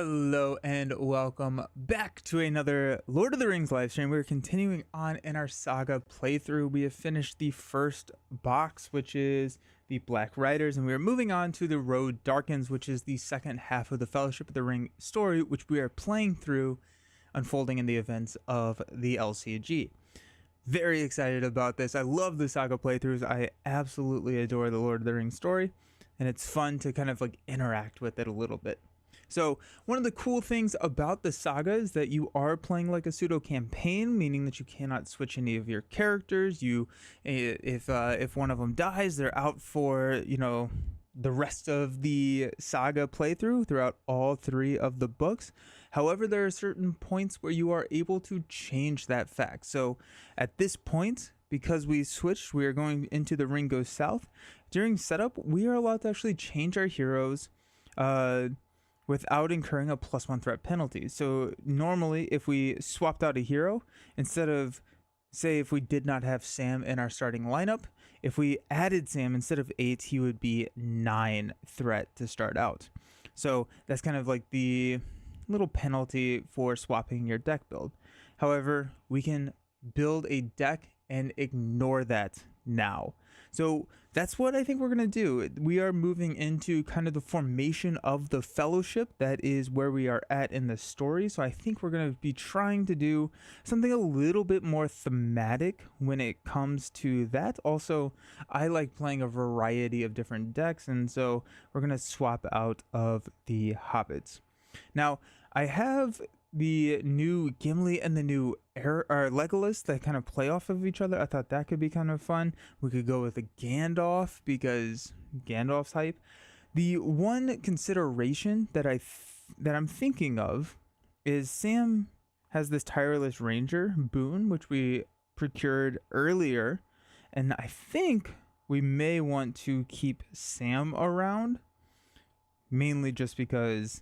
Hello and welcome back to another Lord of the Rings live stream. We're continuing on in our Saga playthrough. We have finished the first box, which is the Black Riders, and we are moving on to the Road Darkens, which is the second half of the Fellowship of the Ring story, which we are playing through, unfolding in the events of the LCG. Very excited about this. I love the Saga playthroughs. I absolutely adore the Lord of the Rings story, and it's fun to kind of like interact with it a little bit. So one of the cool things about the Saga is that you are playing like a pseudo campaign, meaning that you cannot switch any of your characters. If one of them dies, they're out for, the rest of the Saga playthrough throughout all three of the books. However, there are certain points where you are able to change that fact. So at this point, because we switched, we are going into the Ring Goes South. During setup, we are allowed to actually change our heroes without incurring a +1 threat penalty. So normally if we swapped out a hero, instead of, say if we did not have Sam in our starting lineup, if we added Sam, instead of 8, he would be 9 threat to start out. So that's kind of like the little penalty for swapping your deck build. However, we can build a deck and ignore that now. So that's what I think we're going to do. We are moving into kind of the formation of the Fellowship. That is where we are at in the story. So I think we're going to be trying to do something a little bit more thematic when it comes to that. Also, I like playing a variety of different decks, and so we're going to swap out of the Hobbits. Now, I have the new Gimli and the new Legolas that kind of play off of each other. I thought that could be kind of fun. We could go with a Gandalf because Gandalf's hype. The one consideration that I'm thinking of is Sam has this Tireless Ranger boon, which we procured earlier, and I think we may want to keep Sam around, mainly just because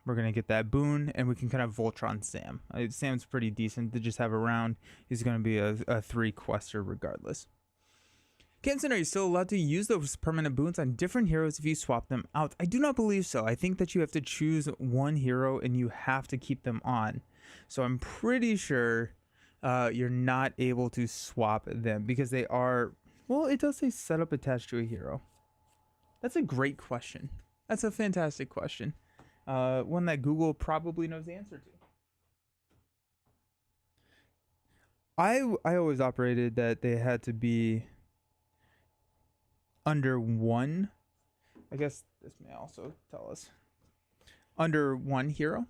we're going to get that boon, and we can kind of Voltron Sam. Sam's pretty decent to just have around. He's going to be a 3 quester regardless. Kenson, are you still allowed to use those permanent boons on different heroes if you swap them out? I do not believe so. I think that you have to choose one hero, and you have to keep them on. So I'm pretty sure you're not able to swap them because they are... Well, it does say setup attached to a hero. That's a great question. That's a fantastic question. One that Google probably knows the answer to. I always operated that they had to be under 1. I guess this may also tell us under 1 hero,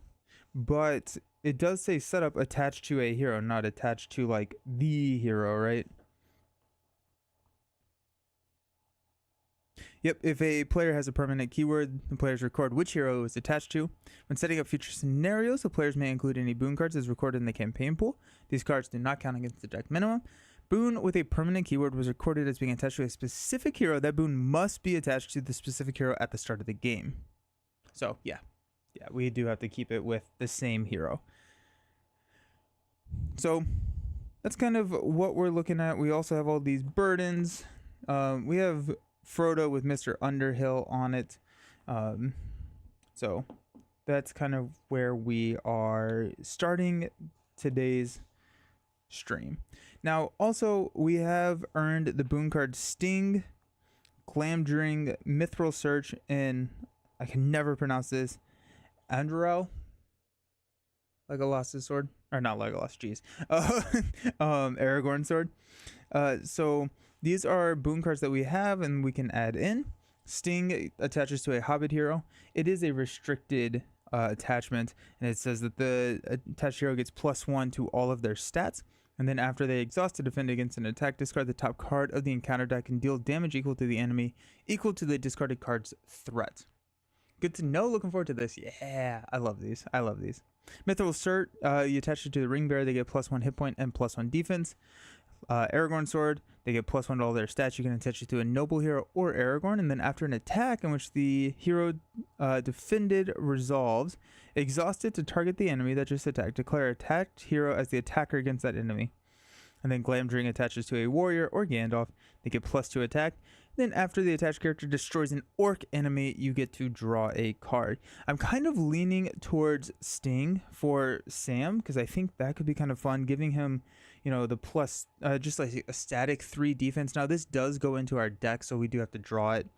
but it does say setup attached to a hero, not attached to like the hero, right? Yep, if a player has a permanent keyword, the players record which hero is attached to. When setting up future scenarios, the players may include any boon cards as recorded in the campaign pool. These cards do not count against the deck minimum. Boon with a permanent keyword was recorded as being attached to a specific hero. That boon must be attached to the specific hero at the start of the game. So, yeah, we do have to keep it with the same hero. So, that's kind of what we're looking at. We also have all these burdens. We have Frodo with Mr. Underhill on it. So that's kind of where we are starting today's stream. Now, also, we have earned the boon card Sting, Glamdring, Mithril Search, and I can never pronounce this, Andrel. Legolas's sword. Or not Legolas, jeez. Aragorn's sword. So these are boon cards that we have and we can add in. Sting attaches to a Hobbit hero. It is a restricted attachment, and it says that the attached hero gets +1 to all of their stats. And then after they exhaust to defend against an attack, discard the top card of the encounter deck and deal damage equal to the enemy, equal to the discarded card's threat. Good to know. Looking forward to this. Yeah, I love these. Mithril Cert, you attach it to the Ring Bearer, they get +1 hit point and +1 defense. Aragorn Sword, they get +1 to all their stats. You can attach it to a noble hero or Aragorn, and then after an attack in which the hero defended resolves, exhaust it to target the enemy that just attacked. Declare attacked hero as the attacker against that enemy. and then Glamdring attaches to a warrior or Gandalf. They get +2 attack. Then after the attached character destroys an orc enemy, you get to draw a card. I'm kind of leaning towards Sting for Sam because I think that could be kind of fun, giving him, you know, the plus, just like a static 3 defense. Now this does go into our deck, so we do have to draw it.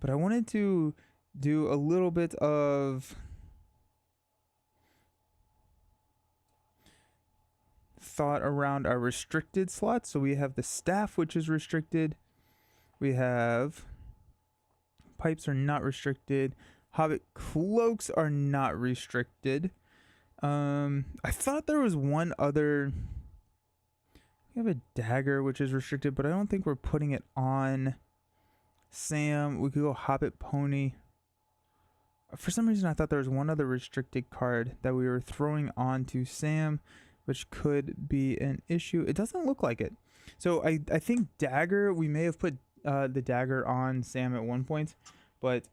But I wanted to do a little bit of thought around our restricted slots. So we have the staff, which is restricted. We have pipes are not restricted. Hobbit cloaks are not restricted. I thought there was one other. We have a dagger, which is restricted, but I don't think we're putting it on Sam. We could go Hobbit pony. For some reason, I thought there was one other restricted card that we were throwing onto Sam, which could be an issue. It doesn't look like it. So I think dagger, we may have put the dagger on Sam at one point, but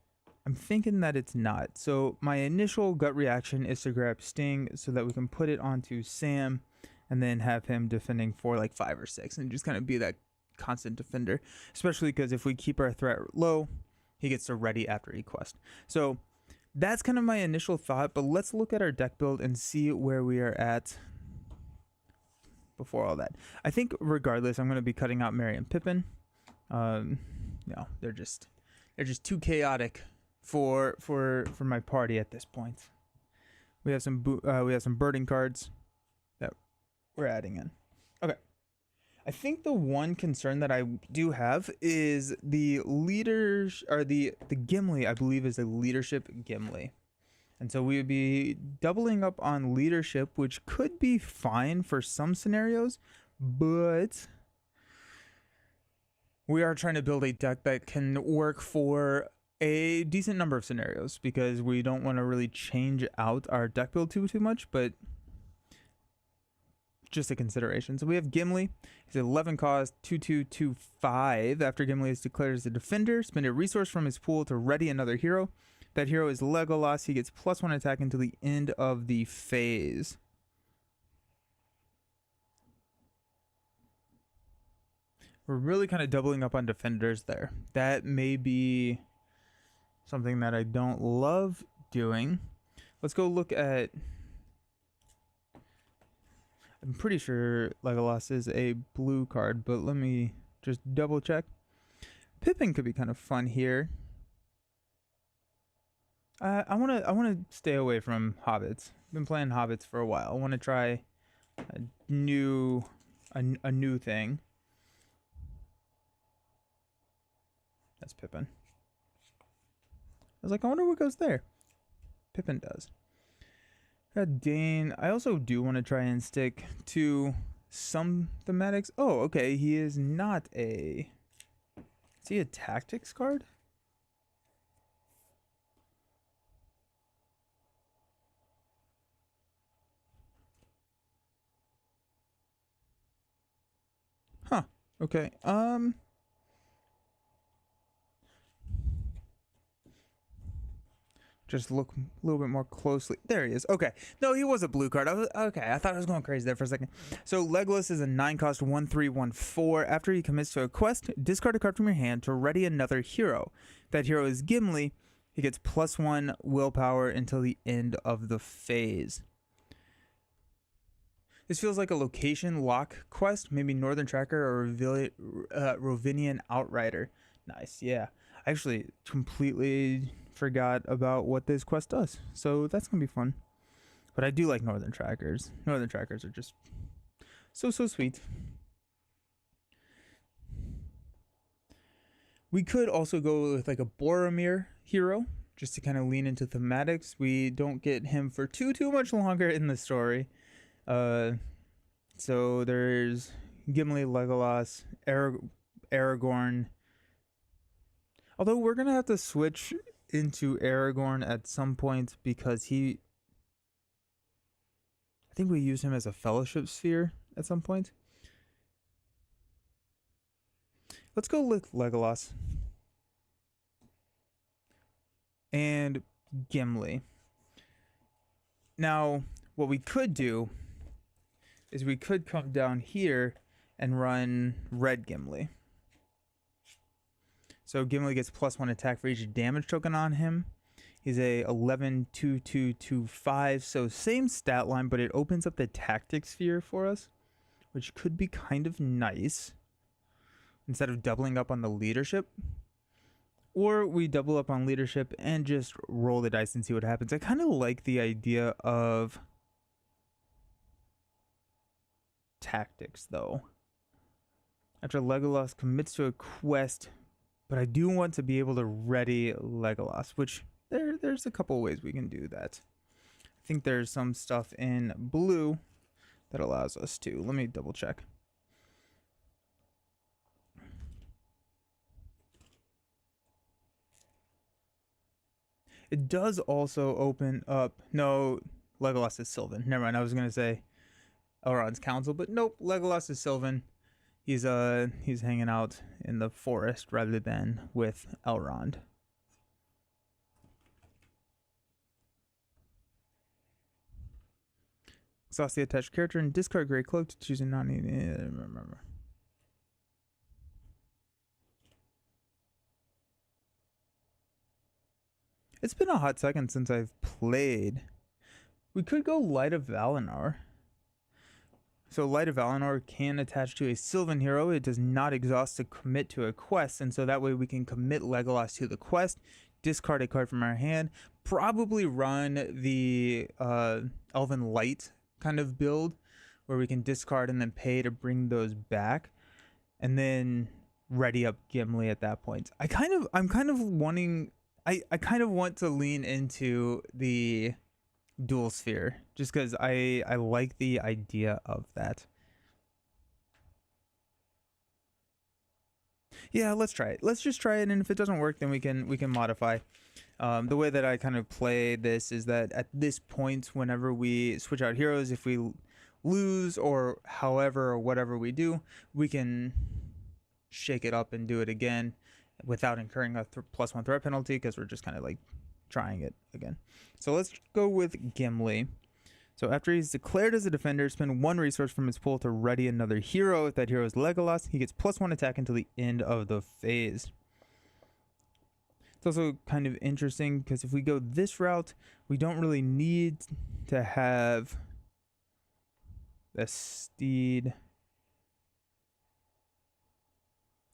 I'm thinking that it's not. So my initial gut reaction is to grab Sting so that we can put it onto Sam and then have him defending for like 5 or 6 and just kind of be that constant defender, especially because if we keep our threat low, he gets to ready after he quest. So that's kind of my initial thought, but let's look at our deck build and see where we are at before all that. I think regardless, I'm going to be cutting out Merry and Pippin. No, they're just too chaotic for my party at this point. We have some birding cards that we're adding in. Okay. I think the one concern that I do have is the leaders, or the Gimli, I believe, is a leadership Gimli. And so we would be doubling up on leadership, which could be fine for some scenarios, but we are trying to build a deck that can work for a decent number of scenarios because we don't want to really change out our deck build too much, but just a consideration. So we have Gimli. He's 11 cost, 2/2/2/5. After Gimli is declared as a defender, spend a resource from his pool to ready another hero. That hero is Legolas. He gets +1 attack until the end of the phase. We're really kind of doubling up on defenders there. That may be something that I don't love doing. Let's go look at... I'm pretty sure Legolas is a blue card, but let me just double check. Pippin could be kind of fun here. I wanna stay away from hobbits. I've been playing hobbits for a while. I want to try a new thing. That's Pippin. I was like, I wonder what goes there. Pippin does. Got Dane. I also do want to try and stick to some thematics. Oh, okay. He is not a... Is he a tactics card? Huh. Okay. Just look a little bit more closely. There he is. Okay. No, he was a blue card. Okay, I thought I was going crazy there for a second. So Legolas is a 9 cost 1/3/1/4. After he commits to a quest, discard a card from your hand to ready another hero. That hero is Gimli. He gets +1 willpower until the end of the phase. This feels like a location lock quest, maybe Northern Tracker or Rovinian Outrider. Nice, yeah. I actually completely forgot about what this quest does, so that's gonna be fun. But I do like Northern Trackers. Northern Trackers are just so sweet. We could also go with like a Boromir hero, just to kind of lean into thematics. We don't get him for too much longer in the story. So there's Gimli, Legolas, Aragorn. Although we're gonna have to switch into Aragorn at some point because I think we use him as a fellowship sphere at some point. Let's go with Legolas and Gimli. Now, what we could do is we could come down here and run red Gimli. So Gimli gets +1 attack for each damage token on him. He's a 11-2-2-2-5, so same stat line, but it opens up the tactic sphere for us, which could be kind of nice. Instead of doubling up on the leadership. Or we double up on leadership and just roll the dice and see what happens. I kind of like the idea of tactics, though. After Legolas commits to a quest, but I do want to be able to ready Legolas, which there's a couple ways we can do that. I think there's some stuff in blue that allows us to. Let me double check. It does also open up. No, Legolas is Sylvan. Never mind. I was gonna say Elrond's council, but nope. Legolas is Sylvan. He's hanging out in the forest rather than with Elrond. Exhaust the attached character and discard Grey Cloak to choose a remember. It's been a hot second since I've played. We could go Light of Valinor. So Light of Valinor can attach to a Sylvan hero. It does not exhaust to commit to a quest, and so that way we can commit Legolas to the quest, discard a card from our hand, probably run the Elven Light kind of build, where we can discard and then pay to bring those back, and then ready up Gimli at that point. I kind of want to lean into the dual sphere just because I like the idea of that. Yeah, let's try it. Let's just try it, and if it doesn't work, then we can modify. The way that I kind of play this is that at this point, whenever we switch out heroes, if we lose or however or whatever we do, we can shake it up and do it again without incurring a +1 threat penalty, because we're just kind of like trying it again. So let's go with Gimli. So after he's declared as a defender, spend 1 resource from his pool to ready another hero. If that hero is Legolas, he gets +1 attack until the end of the phase. It's also kind of interesting because if we go this route, we don't really need to have the steed.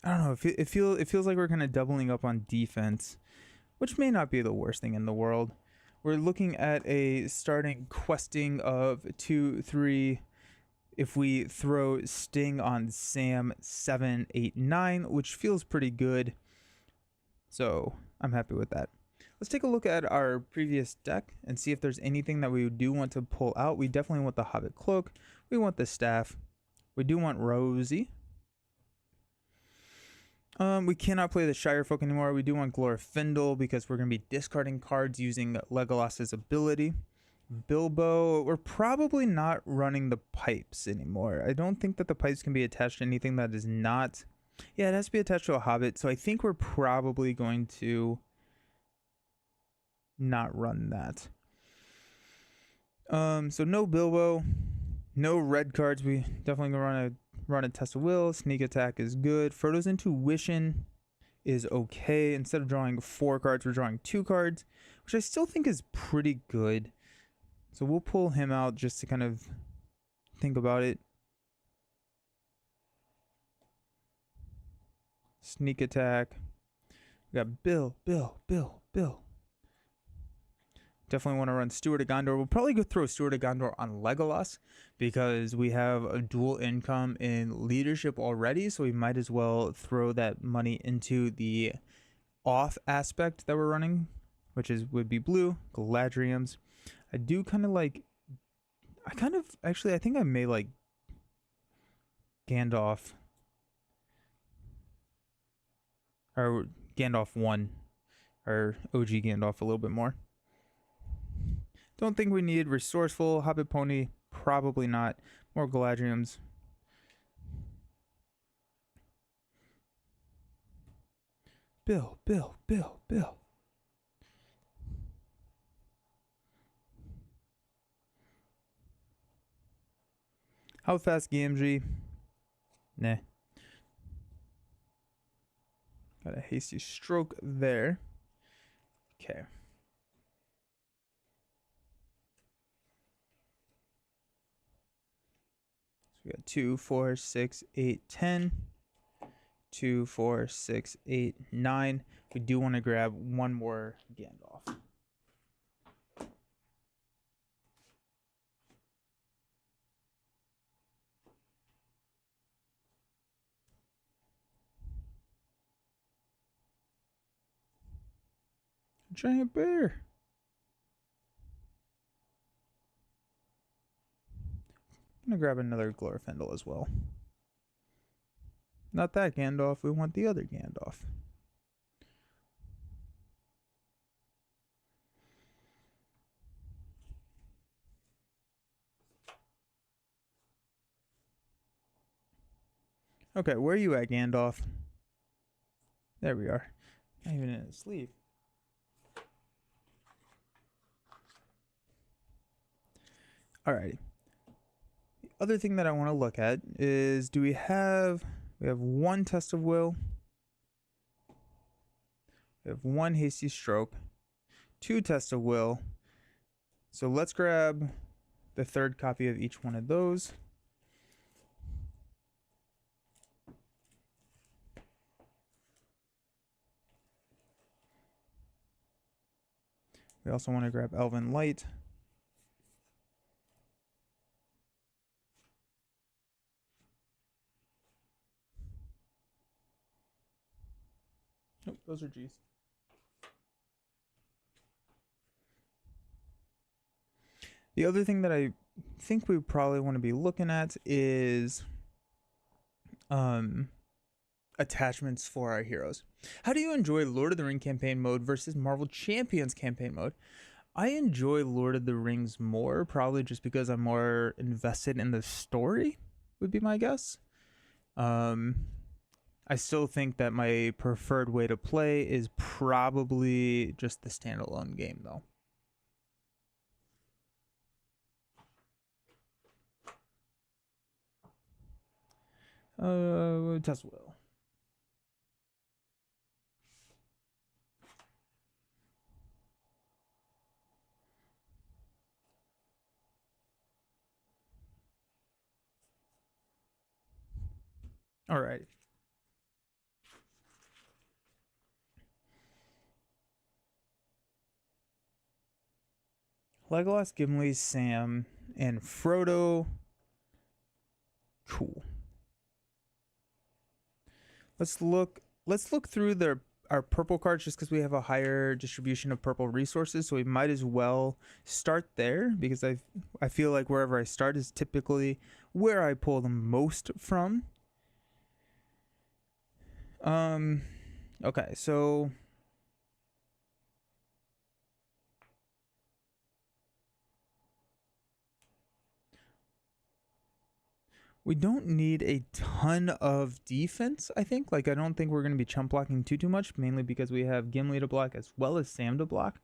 I don't know. It feels like we're kind of doubling up on defense, which may not be the worst thing in the world. We're looking at a starting questing of 2, 3. If we throw Sting on Sam 7, 8, 9, which feels pretty good. So I'm happy with that. Let's take a look at our previous deck and see if there's anything that we do want to pull out. We definitely want the Hobbit Cloak. We want the Staff. We do want Rosie. We cannot play the Shire Folk anymore. We do want Glorfindel because we're going to be discarding cards using Legolas's ability. Bilbo, we're probably not running the pipes anymore. I don't think that the pipes can be attached to anything that is not... Yeah, it has to be attached to a Hobbit, so I think we're probably going to not run that. So no Bilbo, no red cards. We definitely gonna run a Test of Will. Sneak Attack is good. Frodo's Intuition is okay. Instead of drawing 4 cards, we're drawing 2 cards, which I still think is pretty good. So we'll pull him out just to kind of think about it. Sneak Attack. We got Bill. Definitely want to run Steward of Gondor. We'll probably go throw Steward of Gondor on Legolas because we have a dual income in leadership already, so we might as well throw that money into the off aspect that we're running, which would be blue, Galadriel's. I do kind of like... I think I may like Gandalf. Or Gandalf 1. Or OG Gandalf a little bit more. Don't think we need Resourceful. Hobbit Pony, probably not. More Galadriel's. Bill. How fast Gamgee? Nah. Got a hasty stroke there. Okay. So we got 2, 4, 6, 8, 10. 2, 4, 6, 8, 9. We do want to grab one more Gandalf. Giant bear. I'm gonna grab another Glorfindel as well. Not that Gandalf, we want the other Gandalf. Okay, where are you at, Gandalf? There we are. Not even in his sleeve. Alrighty. The other thing that I want to look at is, we have one test of will. We have one hasty stroke. 2 tests of will. So let's grab the third copy of each one of those. We also want to grab Elven Light. Nope, those are G's. The other thing that I think we probably want to be looking at is attachments for our heroes. How do you enjoy Lord of the Ring campaign mode versus Marvel Champions campaign mode? I enjoy Lord of the Rings more, probably just because I'm more invested in the story, would be my guess. I still think that my preferred way to play is probably just the standalone game, though. Test will. All right. Legolas, Gimli, Sam, and Frodo. Cool. Let's look through our purple cards just because we have a higher distribution of purple resources, so we might as well start there, because I feel like wherever I start is typically where I pull the most from. Okay, so we don't need a ton of defense, I think. Like, I don't think we're going to be chump blocking too much, mainly because we have Gimli to block as well as Sam to block.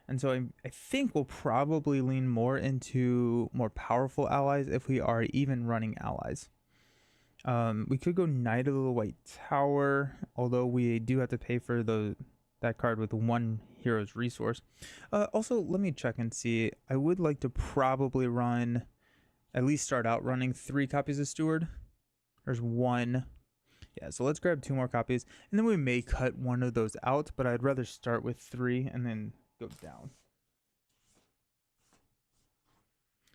And so I think we'll probably lean more into more powerful allies if we are even running allies. We could go Knight of the White Tower, although we do have to pay for that card with one hero's resource. Also, let me check and see. I would like to probably at least start out running 3 copies of Steward. There's 1. Yeah, so let's grab 2 more copies, and then we may cut one of those out, but I'd rather start with 3 and then go down.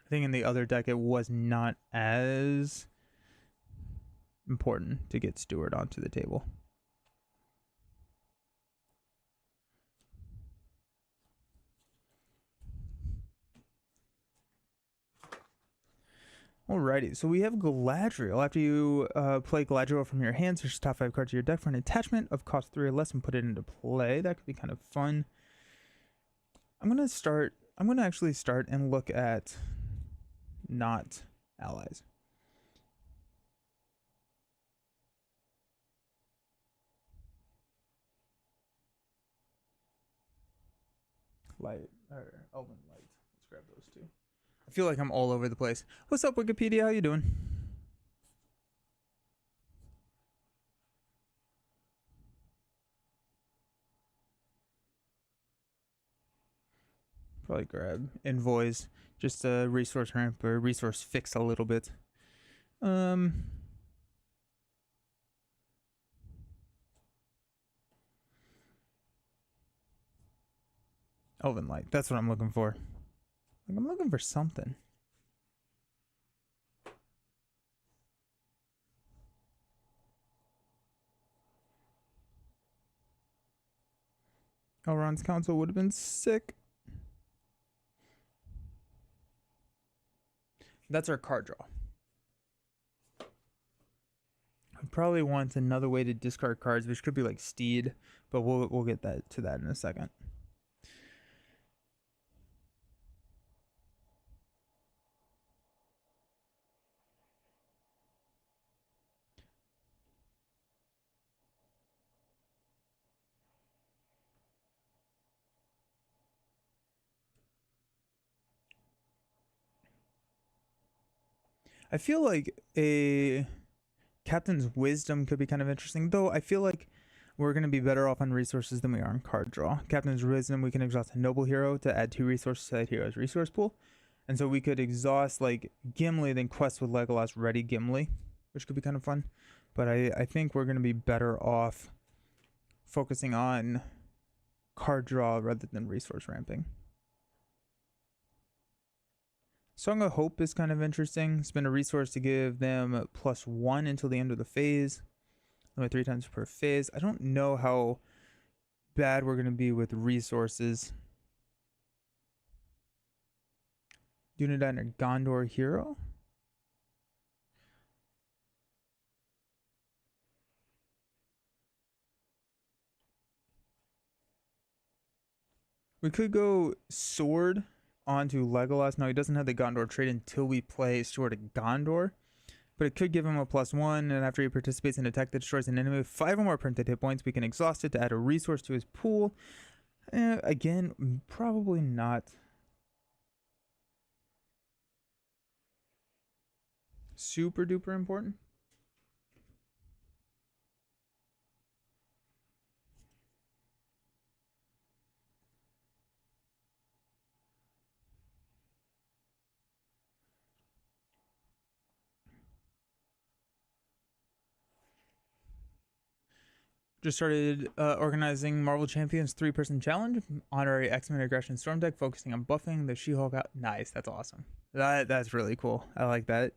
I think in the other deck it was not as important to get Steward onto the table. Alrighty, so we have Galadriel. After you play Galadriel from your hand, search the top 5 cards of your deck for an attachment of cost 3 or less and put it into play. That could be kind of fun. I'm going to actually start and look at not allies. Light, or Elven Light. Let's grab those 2. I feel like I'm all over the place. What's up, Wikipedia? How you doing? Probably grab Invoice, just a resource ramp or resource fix a little bit. Elven Light. That's what I'm looking for. Like, I'm looking for something. Elrond's Council would have been sick. That's our card draw. I probably want another way to discard cards, which could be like Steed, but we'll get to that in a second. I feel like a Captain's Wisdom could be kind of interesting, though I feel like we're going to be better off on resources than we are on card draw. Captain's Wisdom, we can exhaust a noble hero to add 2 resources to that hero's resource pool. And so we could exhaust like Gimli, then quest with Legolas ready Gimli, which could be kind of fun. But I think we're going to be better off focusing on card draw rather than resource ramping. Song of Hope is kind of interesting. Spend a resource to give them +1 until the end of the phase. Limit 3 times per phase. I don't know how bad we're going to be with resources. Dunedain or Gondor hero? We could go Sword onto Legolas. Now, he doesn't have the Gondor trait until we play Sword of Gondor, but it could give him a +1, and after he participates in an attack that destroys an enemy with 5 or more printed hit points, we can exhaust it to add a resource to his pool. Again, probably not super duper important. Just started organizing Marvel Champions 3-person challenge, honorary X-Men aggression storm deck, focusing on buffing the She-Hulk out. Nice, that's awesome. That's really cool. I like that.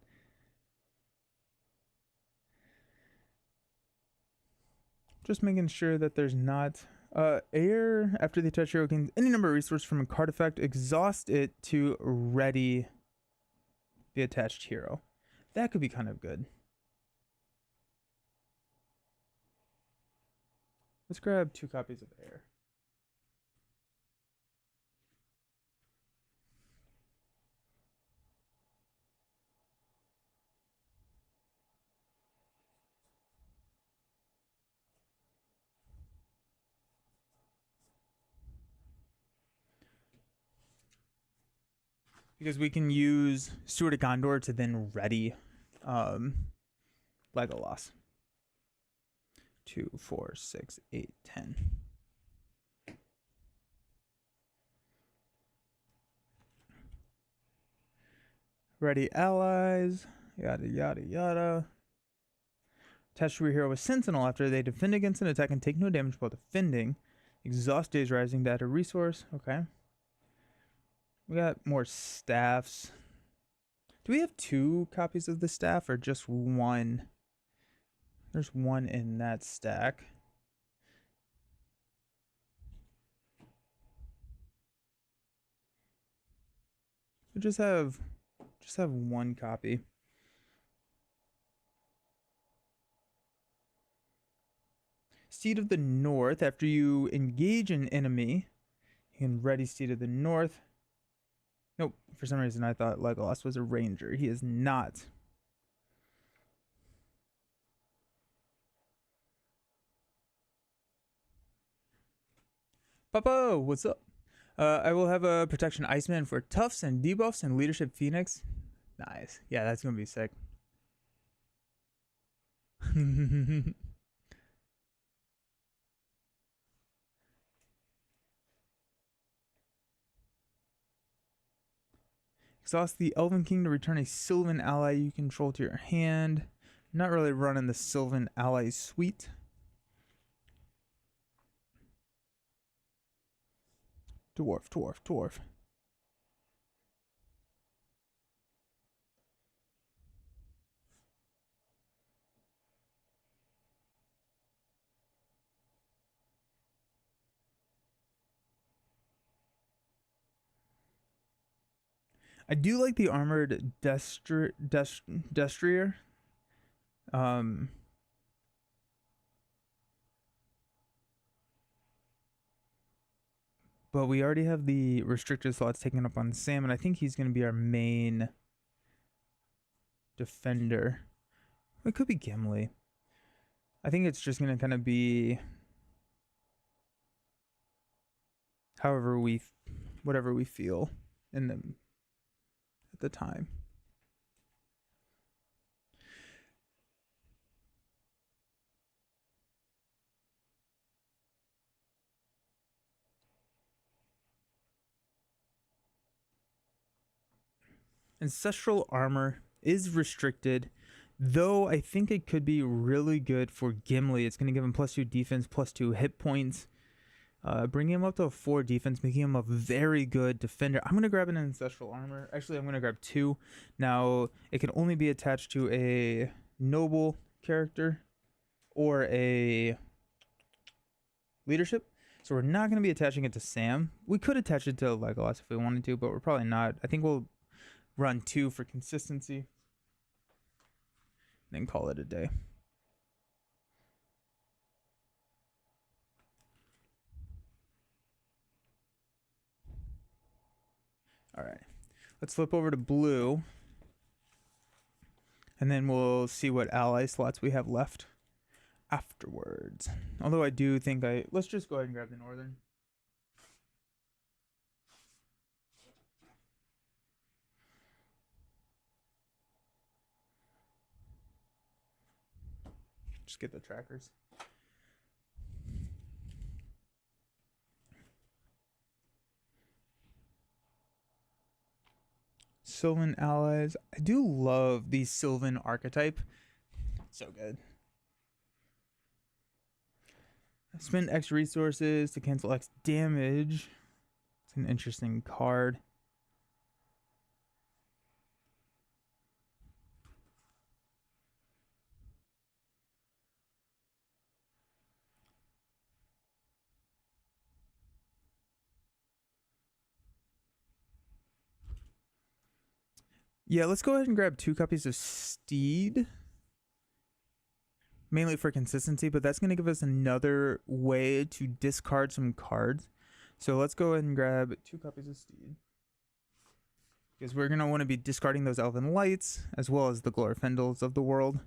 Just making sure that there's not air after the touch hero gains any number of resources from a card effect, exhaust it to ready the attached hero. That could be kind of good. Let's grab 2 copies of air. Because we can use Steward of Gondor to then ready Legolas. 2, 4, 6, 8, 10. Ready allies, yada yada yada. Attach to your hero with Sentinel after they defend against an attack and take no damage while defending. Exhaust Days Rising to add a resource. Okay. We got more staffs. Do we have 2 copies of the staff or just 1? There's 1 in that stack. We just have 1 copy. Steed of the North. After you engage an enemy, you can ready Steed of the North. Nope. For some reason, I thought Legolas was a ranger. He is not. Papa, what's up? I will have a Protection Iceman for Tufts and debuffs and Leadership Phoenix. Nice. Yeah, that's going to be sick. Exhaust the Elven King to return a Sylvan ally you control to your hand. Not really running the Sylvan ally suite. Dwarf, dwarf, dwarf. I do like the armored Destrier. But we already have the restricted slots taken up on Sam, and I think he's going to be our main defender. It could be Gimli. I think it's just going to kind of be whatever we feel in the at the time. Ancestral armor is restricted, though I think it could be really good for Gimli. It's going to give him +2 defense, +2 hit points. Bringing him up to a 4 defense, making him a very good defender. I'm going to grab an ancestral armor. Actually, I'm going to grab 2. Now, it can only be attached to a noble character or a leadership. So we're not going to be attaching it to Sam. We could attach it to Legolas if we wanted to, but we're probably not. I think we'll run 2 for consistency. Then call it a day. All right, let's flip over to blue, and then we'll see what ally slots we have left afterwards. Although I do think let's just go ahead and grab the northern. Just get the trackers. Sylvan allies. I do love the Sylvan archetype. So good. Spend X resources to cancel X damage. It's an interesting card. Yeah, let's go ahead and grab 2 copies of Steed. Mainly for consistency, but that's going to give us another way to discard some cards. So let's go ahead and grab 2 copies of Steed. Because we're going to want to be discarding those Elven Lights, as well as the Glorfindels of the world.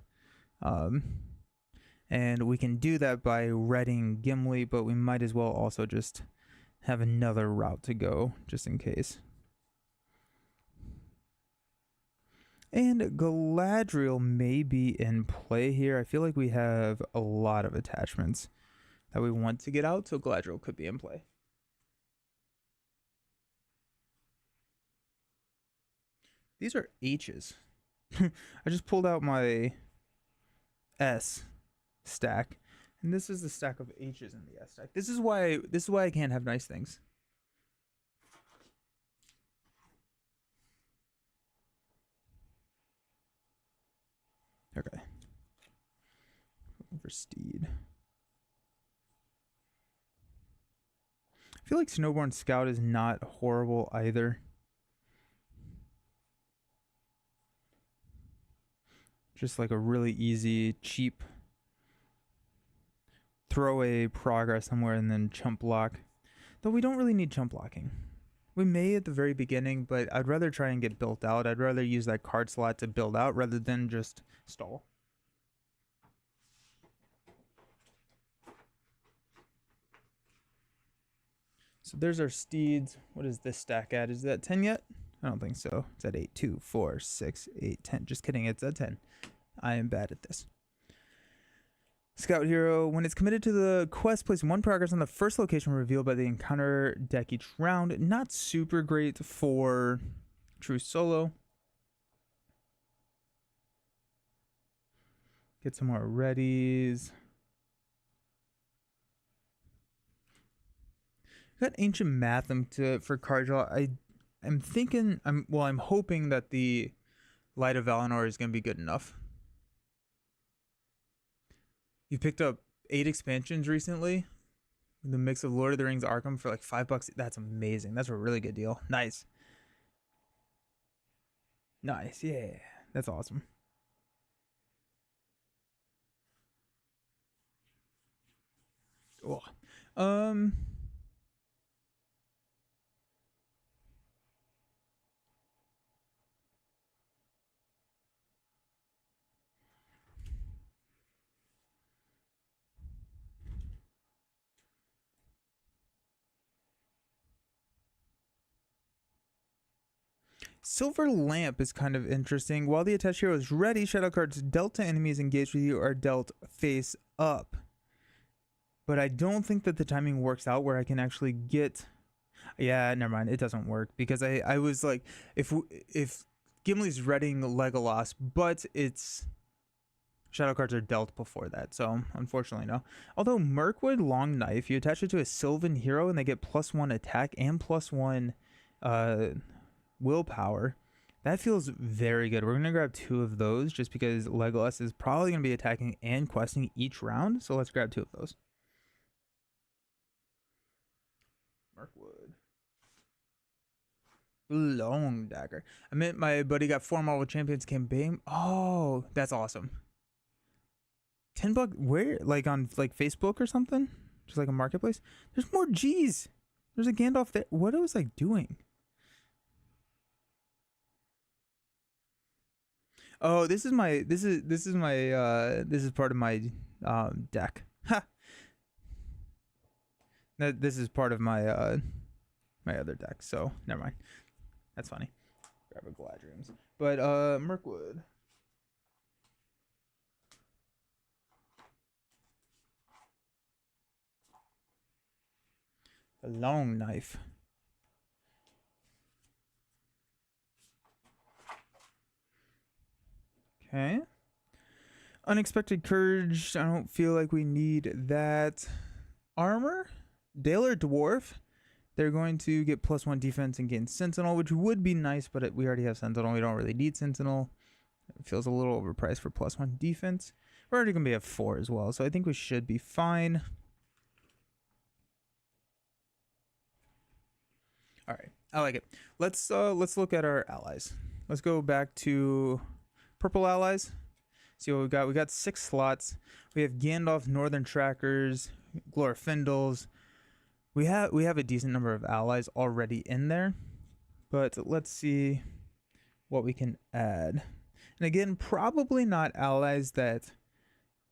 And we can do that by reading Gimli, but we might as well also just have another route to go, just in case. And Galadriel may be in play here. I feel like we have a lot of attachments that we want to get out, so Galadriel could be in play. These are H's. I just pulled out my S stack, and this is the stack of H's in the S stack. This is why I can't have nice things. Okay. Looking for Steed. I feel like Snowborn Scout is not horrible either. Just like a really easy, cheap throw a progress somewhere and then chump block. Though we don't really need chump blocking. We may at the very beginning, but I'd rather try and get built out. I'd rather use that card slot to build out rather than just stall. So there's our Steeds. What is this stack at? Is that 10 yet? I don't think so. It's at 8, 2, 4, 6, 8, 10. Just kidding. It's at 10. I am bad at this. Scout Hero. When it's committed to the quest, place 1 progress on the first location revealed by the encounter deck each round. Not super great for True solo. Get some more readies. Got Ancient Mathem for card draw. I'm thinking I'm hoping that the Light of Valinor is gonna be good enough. You picked up 8 expansions recently. The mix of Lord of the Rings Arkham for like $5. That's amazing. That's a really good deal. Nice. Nice, yeah. That's awesome. Oh. Silver Lamp is kind of interesting. While the attached hero is ready, shadow cards dealt to enemies engaged with you are dealt face up. But I don't think that the timing works out where I can actually get... Yeah, never mind. It doesn't work because I was like, if Gimli's readying Legolas, but it's... Shadow cards are dealt before that, so unfortunately no. Although Mirkwood Long Knife, you attach it to a Sylvan hero and they get +1 attack and +1 willpower. That feels very good. We're going to grab 2 of those just because Legolas is probably going to be attacking and questing each round, so let's grab 2 of those. Mirkwood. Long Dagger. I meant my buddy got 4 Marvel Champions campaign. Oh, that's awesome. $10 where? Like on like Facebook or something? Just like a marketplace? There's more G's. There's a Gandalf there. What was I doing? Oh, this is part of my deck. Ha. This is part of my my other deck, so never mind. That's funny. Grab a Galadriel's. But Mirkwood. The Long Knife. Okay. Unexpected Courage. I don't feel like we need that. Armor. Dale or Dwarf. They're going to get +1 defense and gain Sentinel, which would be nice, but we already have Sentinel. We don't really need Sentinel. It feels a little overpriced for +1 defense. We're already going to be at 4 as well, so I think we should be fine. All right, I like it. Let's look at our allies. Let's go back to purple allies. See what we got. We got 6 slots. We have Gandalf, Northern Trackers, Glorfindels. We have a decent number of allies already in there, but let's see what we can add. And again, probably not allies that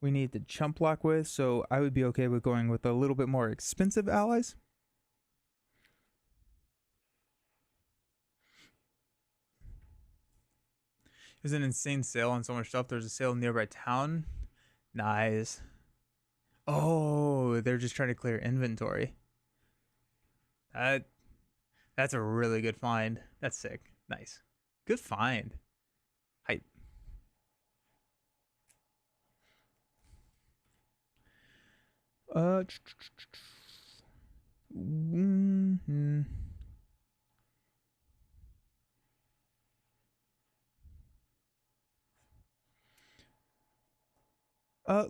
we need to chump block with, so I would be okay with going with a little bit more expensive allies. There's an insane sale on so much stuff. There's a sale in nearby town. Nice. Oh, they're just trying to clear inventory. That's a really good find. That's sick. Nice. Good find. Hype.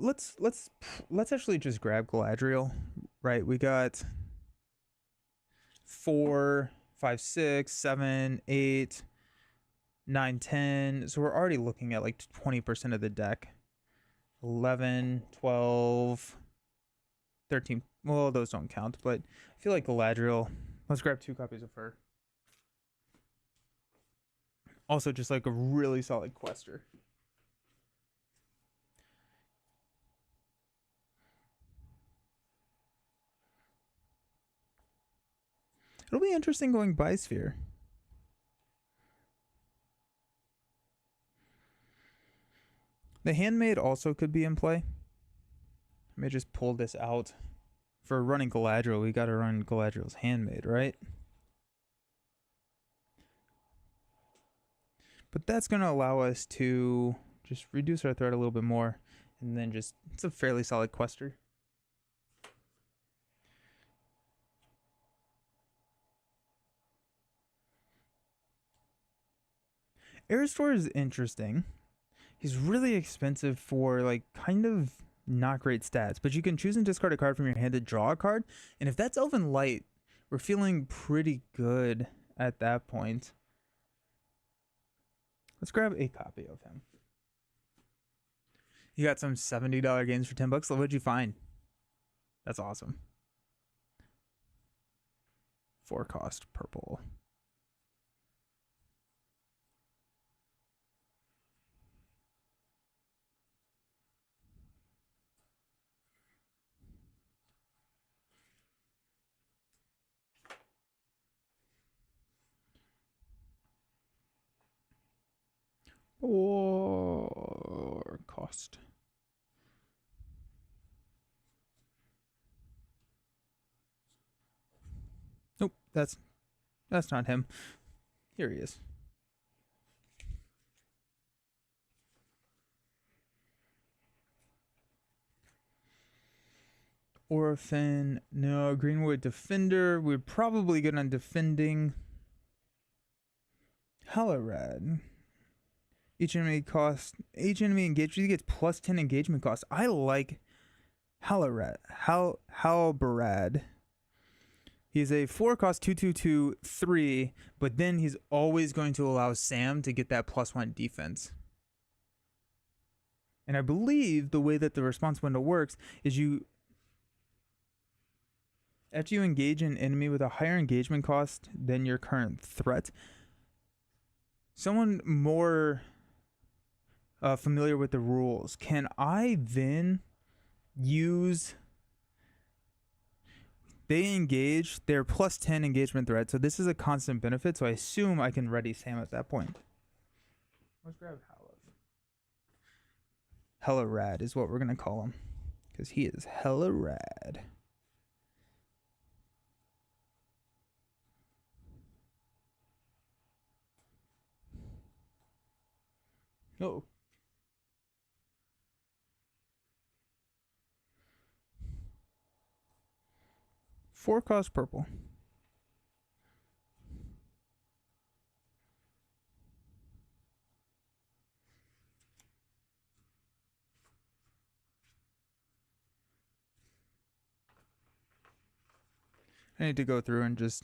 Let's actually just grab Galadriel. Right, we got 4, 5, 6, 7, 8, 9, 10. So we're already looking at like 20% of the deck. 11, 12, 13. Well, those don't count, but I feel like Galadriel. Let's grab 2 copies of her. Also, just like a really solid quester. It'll be interesting going Biosphere. The Handmaid also could be in play. Let me just pull this out. For running Galadriel, we gotta run Galadriel's Handmaid, right? But that's going to allow us to just reduce our threat a little bit more. And then just, it's a fairly solid quester. Airstore is interesting. He's really expensive for like kind of not great stats, but you can choose and discard a card from your hand to draw a card. And if that's Elven Light, we're feeling pretty good at that point. Let's grab a copy of him. You got some $70 games for $10. What'd you find? That's awesome. 4-cost purple. Or cost. Nope, that's not him. Here he is. Orphan, no. Greenwood Defender. We're probably good on defending. Halorad. Each enemy engaged gets plus 10 engagement cost. I like Halorad. Halberad. He's a 4-cost 2/2/2/3, but then he's always going to allow Sam to get that +1 defense. And I believe the way that the response window works is after you engage an enemy with a higher engagement cost than your current threat, someone more familiar with the rules, can I then use... They engage their +10 engagement threat, so this is a constant benefit, so I assume I can ready Sam at that point. Let's grab Hella rad is what we're going to call him, because he is hella rad. Oh. Four-cost purple. I need to go through and just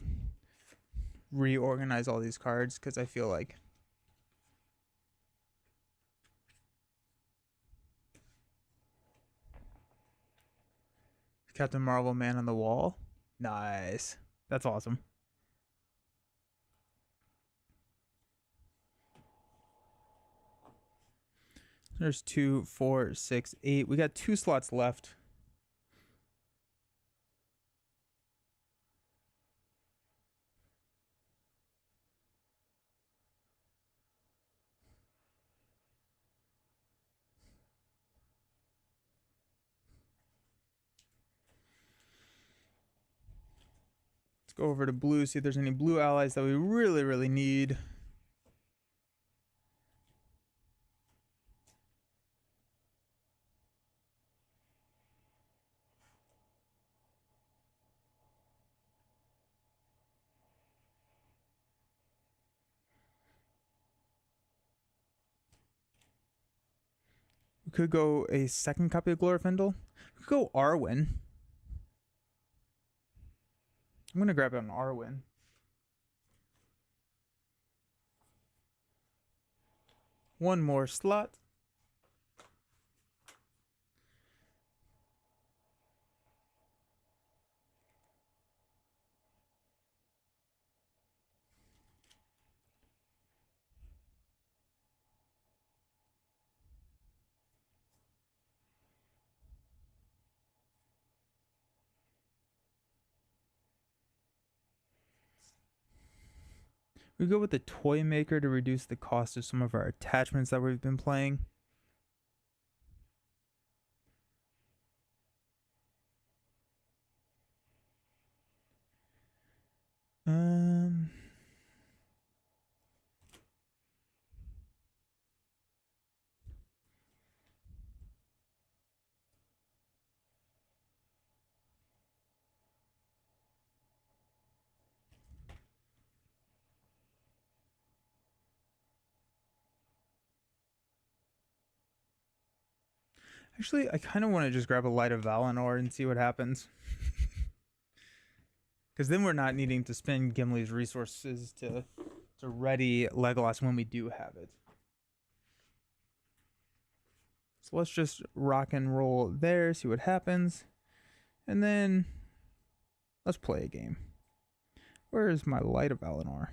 reorganize all these cards because I feel like Captain Marvel Man on the Wall. Nice. That's awesome. There's 2, 4, 6, 8. We got 2 slots left. Let's go over to blue, see if there's any blue allies that we really, really need. We could go a second copy of Glorfindel. We could go Arwen. I'm going to grab an Arwen. One more slot. We go with the Toy Maker to reduce the cost of some of our attachments that we've been playing. Actually, I kind of want to just grab a Light of Valinor and see what happens. Because then we're not needing to spend Gimli's resources to ready Legolas when we do have it. So let's just rock and roll there, see what happens. And then let's play a game. Where is my Light of Valinor?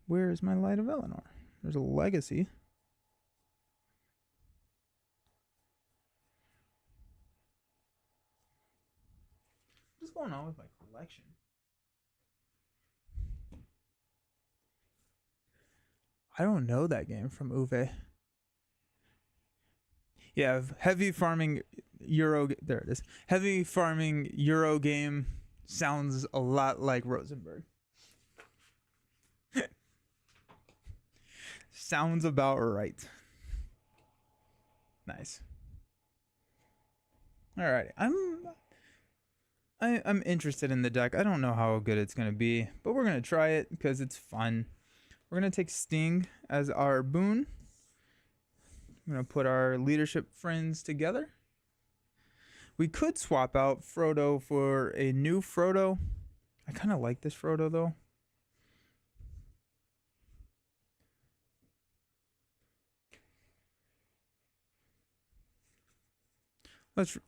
Where is my Light of Valinor? There's a legacy. What's going on with my collection? I don't know that game from Uwe. Yeah, heavy farming Euro. There it is. Heavy farming Euro game sounds a lot like Rosenberg. Sounds about right. Nice. All right, I'm interested in the deck. I don't know how good it's gonna be, but we're gonna try it because it's fun. We're gonna take Sting as our boon. I'm gonna put our leadership friends together. We could swap out Frodo for a new Frodo. I kind of like this Frodo though.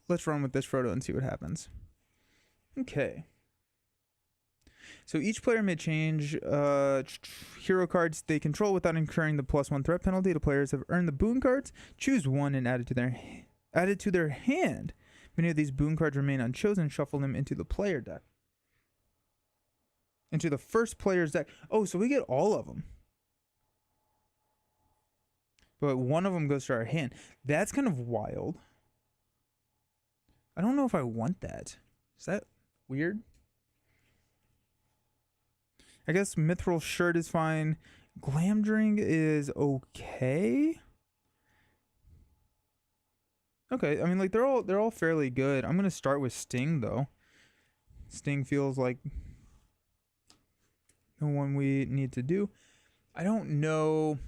Let's run with this Frodo and see what happens. Okay. So each player may change hero cards they control without incurring the +1 threat penalty. The players have earned the boon cards. Choose one and add it to their hand. If any of these boon cards remain unchosen, shuffle them into the player deck. Into the first player's deck. Oh, so we get all of them. But one of them goes to our hand. That's kind of wild. I don't know if I want that. Is that weird? I guess Mithril Shirt is fine. Glamdring is okay. Okay, I mean, like they're all fairly good. I'm gonna start with Sting though. Sting feels like the one we need to do. I don't know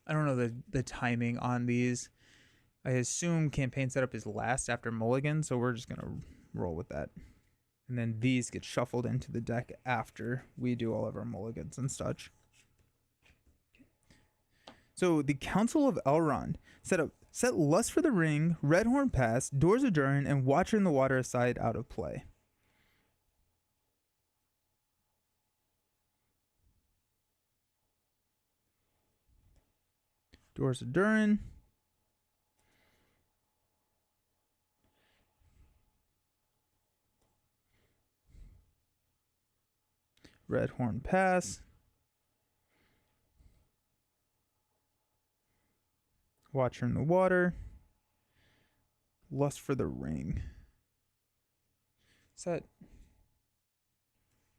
the timing on these. I assume campaign setup is last after Mulligan, so we're just gonna roll with that. And then these get shuffled into the deck after we do all of our mulligans and such. So the Council of Elrond set Lust for the Ring, Redhorn Pass, Doors of Durin, and Watcher in the Water aside out of play. Doors of Durin. Redhorn Pass. Watcher in the Water. Lust for the Ring. Is that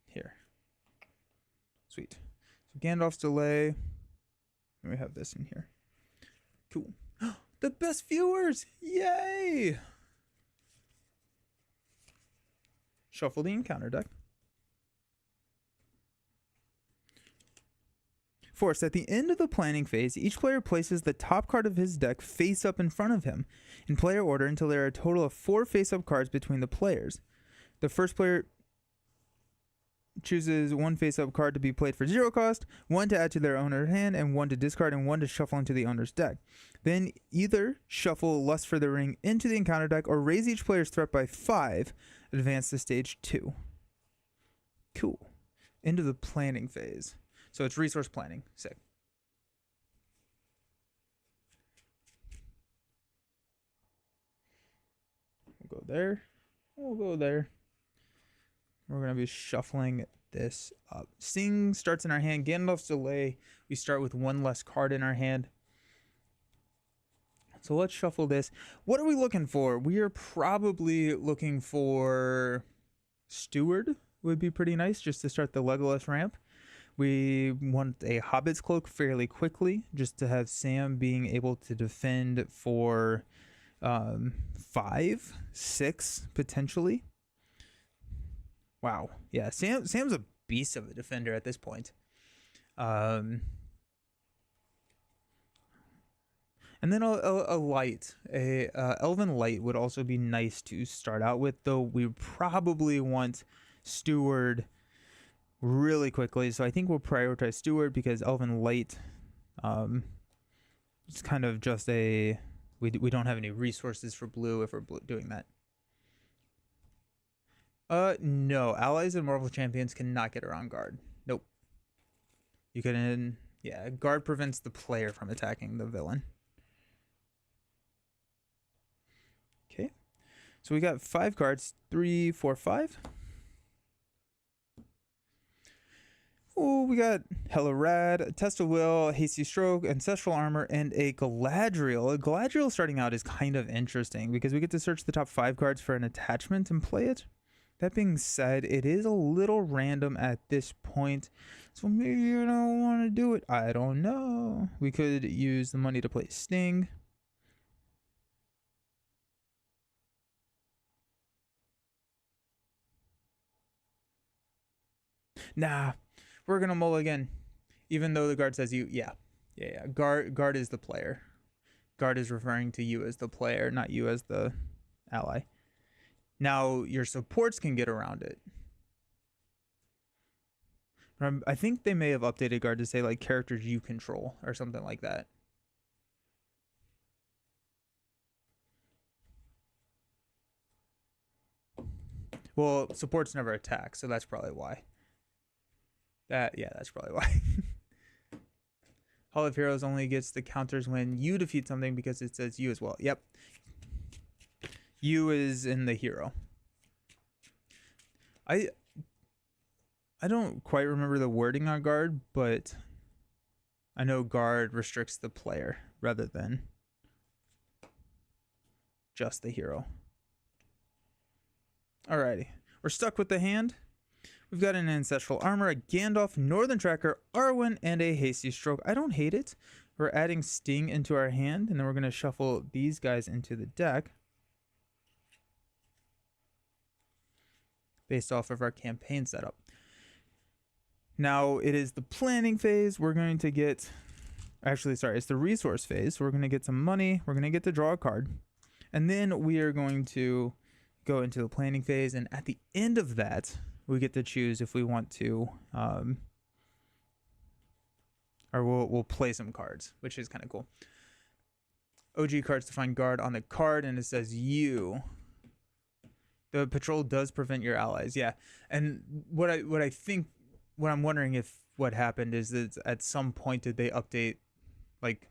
here? Sweet. So Gandalf's Delay. And we have this in here. Cool. The best viewers! Yay! Shuffle the encounter deck. Force, at the end of the planning phase, each player places the top card of his deck face up in front of him in player order until there are a total of 4 face-up cards between the players. The first player chooses 1 face-up card to be played for 0 cost, 1 to add to their owner's hand, and 1 to discard, and 1 to shuffle into the owner's deck. Then either shuffle Lust for the Ring into the encounter deck or raise each player's threat by 5, advance to stage 2. Cool. Into the planning phase. So it's resource planning. Sick. We'll go there. We'll go there. We're going to be shuffling this up. Sting starts in our hand. Gandalf's Delay. We start with 1 less card in our hand. So let's shuffle this. What are we looking for? We are probably looking for Steward. Would be pretty nice just to start the Legolas ramp. We want a Hobbit's Cloak fairly quickly, just to have Sam being able to defend for 5, 6, potentially. Wow. Yeah, Sam's a beast of a defender at this point. And then a light, Elven Light would also be nice to start out with, though we probably want Steward really quickly. So I think we'll prioritize Steward because Elven Light, it's kind of just we don't have any resources for blue if we're doing that. No, allies and Marvel champions cannot get around guard. Nope. You can, yeah, guard prevents the player from attacking the villain. Okay, so we got 5 cards, 3, 4, 5. Oh, we got Hella Rad, Test of Will, Hasty Stroke, Ancestral Armor, and a Galadriel. A Galadriel starting out is kind of interesting because we get to search the top 5 cards for an attachment and play it. That being said, it is a little random at this point, so maybe you don't want to do it. I don't know. We could use the money to play Sting. Nah, we're gonna mulligan, even though the guard says you. Yeah. Guard is the player. Guard is referring to you as the player, not you as the ally. Now your supports can get around it. I think they may have updated guard to say like characters you control or something like that. Well, supports never attack, so that's probably why. That's probably why. Hall of Heroes only gets the counters when you defeat something because it says you as well. Yep. You is in the hero. I don't quite remember the wording on guard, but I know guard restricts the player rather than just the hero. Alrighty. We're stuck with the hand. We've got an Ancestral Armor, a Gandalf, Northern Tracker, Arwen, and a Hasty Stroke. I don't hate it. We're adding Sting into our hand, and then we're going to shuffle these guys into the deck based off of our campaign setup. Now, it is the planning phase. We're going to get... Actually, sorry, it's the resource phase. So we're going to get some money. We're going to get to draw a card. And then we are going to go into the planning phase. And at the end of that, we get to choose if we want to... or we'll play some cards, which is kind of cool. OG cards to find guard on the card, and it says you. The patrol does prevent your allies. Yeah. And what I'm wondering if what happened is that at some point did they update, like,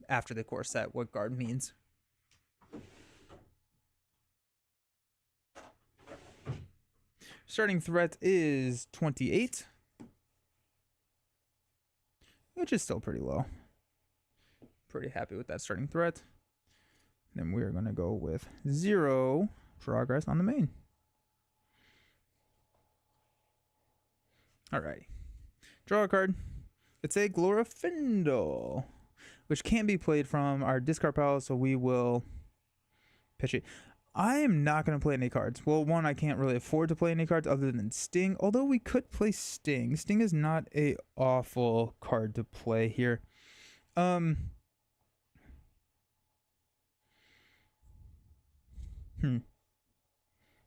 after the core set, what guard means. Starting threat is 28. Which is still pretty low. Pretty happy with that starting threat. Then we're going to go with 0 progress on the main. Alrighty. Draw a card. It's a Glorfindel, which can be played from our discard pile, so we will pitch it. I am not going to play any cards. Well, one, I can't really afford to play any cards other than Sting, although we could play Sting. Sting is not a awful card to play here.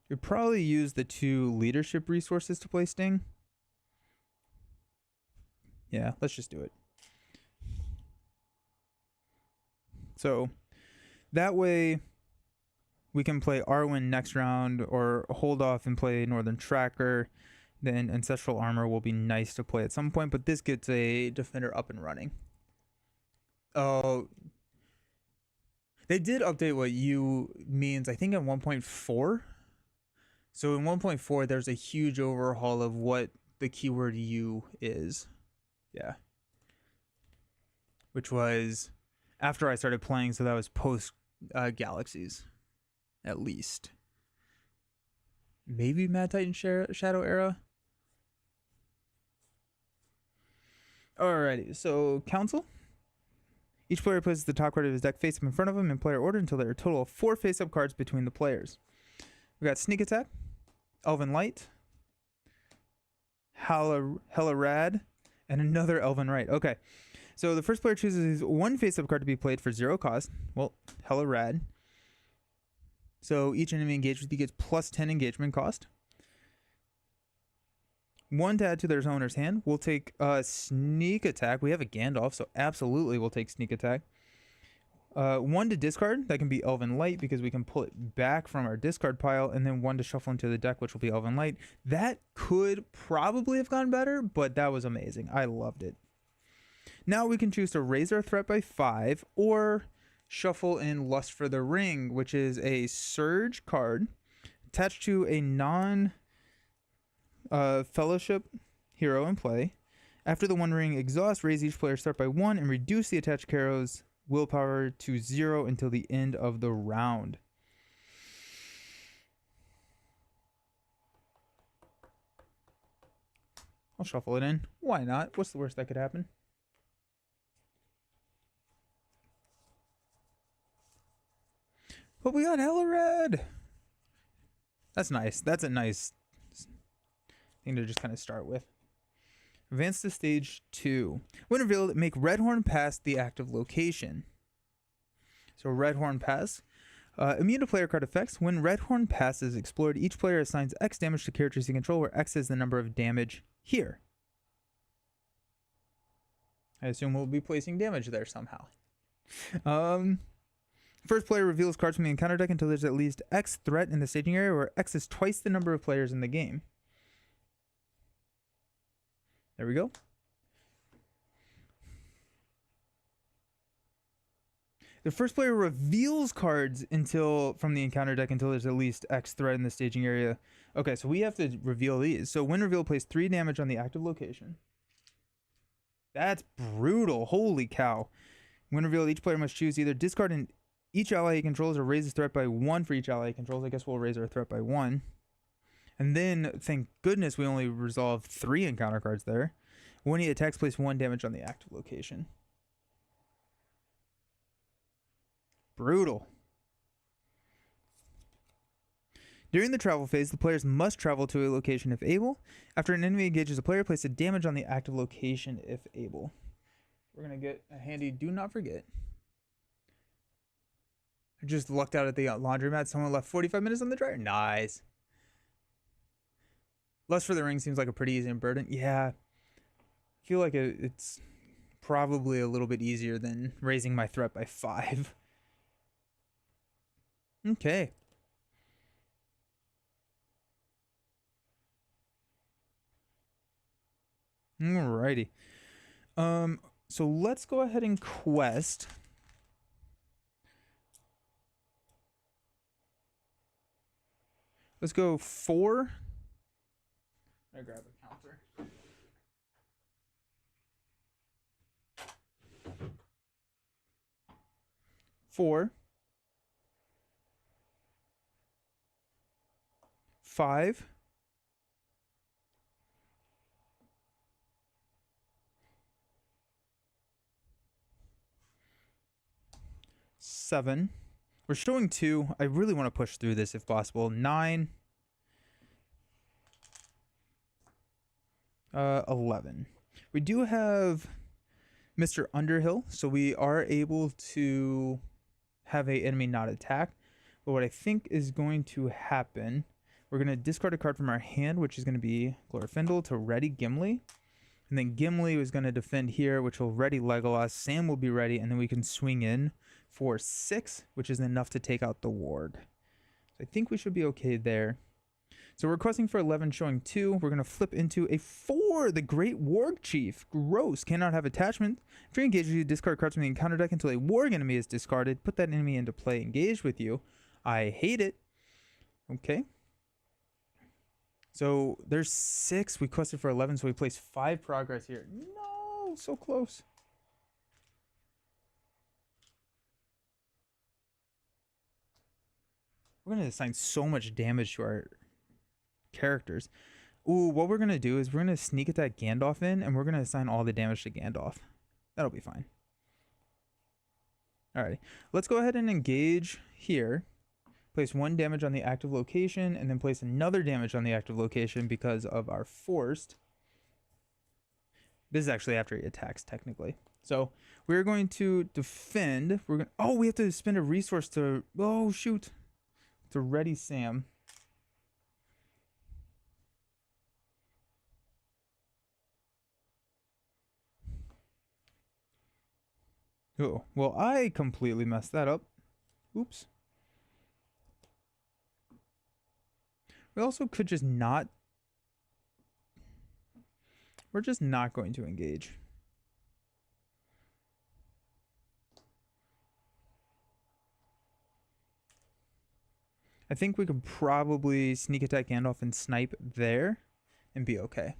You'd probably use the 2 leadership resources to play Sting. Yeah, let's just do it. So that way we can play Arwen next round or hold off and play Northern Tracker. Then Ancestral Armor will be nice to play at some point, but this gets a defender up and running. Oh, they did update what you means, I think, at 1.4. So in 1.4, there's a huge overhaul of what the keyword you is. Yeah. Which was after I started playing, so that was post Galaxies. At least. Maybe Mad Titan Shadow Era? Alrighty, so Council. Each player places the top card of his deck face up in front of him in player order until there are a total of 4 face-up cards between the players. We got Sneak Attack, Elven Light, Hella Rad, and another Elven Right. Okay, So the first player chooses one face-up card to be played for 0 cost. Well, hella rad. So each enemy engaged with you gets plus 10 engagement cost. 1 to add to their owner's hand. We'll take sneak attack. We have a Gandalf, so absolutely we'll take sneak attack. 1 to discard. That can be Elven Light because we can pull it back from our discard pile. And then 1 to shuffle into the deck, which will be Elven Light. That could probably have gone better, but that was amazing. I loved it. Now we can choose to raise our threat by 5 or shuffle in Lust for the Ring, which is a surge card attached to a non-fellowship hero in play. After the One Ring exhausts, raise each player's threat by 1 and reduce the attached hero's willpower to 0 until the end of the round. I'll shuffle it in. Why not? What's the worst that could happen? But we got hella red. That's nice. That's a nice thing to just kind of start with. Advance to stage 2. When revealed, make Redhorn pass the active location. So Redhorn pass. Immune to player card effects. When Redhorn passes explored, each player assigns X damage to characters you control, where X is the number of damage here. I assume we'll be placing damage there somehow. First player reveals cards from the encounter deck until there's at least X threat in the staging area, where X is twice the number of players in the game. There we go. The first player reveals cards from the encounter deck until there's at least X threat in the staging area. Okay, so we have to reveal these. So when revealed, place 3 damage on the active location. That's brutal. Holy cow. When revealed, each player must choose either discard each ally he controls or raise his threat by 1 for each ally he controls. I guess we'll raise our threat by 1. And then, thank goodness, we only resolved 3 encounter cards there. When he attacks, place 1 damage on the active location. Brutal. During the travel phase, the players must travel to a location if able. After an enemy engages a player, place a damage on the active location if able. We're going to get a handy do not forget. I just lucked out at the laundromat. Someone left 45 minutes on the dryer. Nice. Lust for the Ring seems like a pretty easy burden. Yeah. I feel like it's probably a little bit easier than raising my threat by 5. Okay. Alrighty. So let's go ahead and quest. Let's go 4. I grab a counter. 4, 5, 7. We're showing 2. I really want to push through this if possible. 9, 11. We do have Mr. Underhill, so we are able to have an enemy not attack. But what I think is going to happen, we're going to discard a card from our hand, which is going to be Glorfindel to ready Gimli. And then Gimli is going to defend here, which will ready Legolas. Sam will be ready, and then we can swing in for 6, which is enough to take out the warg. So I think we should be okay there. So we're requesting for 11, showing 2. We're going to flip into a 4, the Great Warg Chief. Gross. Cannot have attachment. After you engage with you, discard cards from the encounter deck until a warg enemy is discarded. Put that enemy into play engaged with you. I hate it. Okay. So there's 6. We quested for 11, so we place 5 progress here. No, so close. We're going to assign so much damage to our characters. Ooh, what we're going to do is we're going to sneak attack Gandalf in, and we're going to assign all the damage to Gandalf. That'll be fine. Alrighty. Let's go ahead and engage here. Place 1 damage on the active location, and then place another damage on the active location because of our forced. This is actually after he attacks, technically. So we're going to defend. We're going. Oh, we have to spend a resource to. Oh shoot, to ready Sam. Oh, well, I completely messed that up. Oops. We also could just not. We're just not going to engage. I think we could probably sneak attack Gandalf and snipe there and be okay.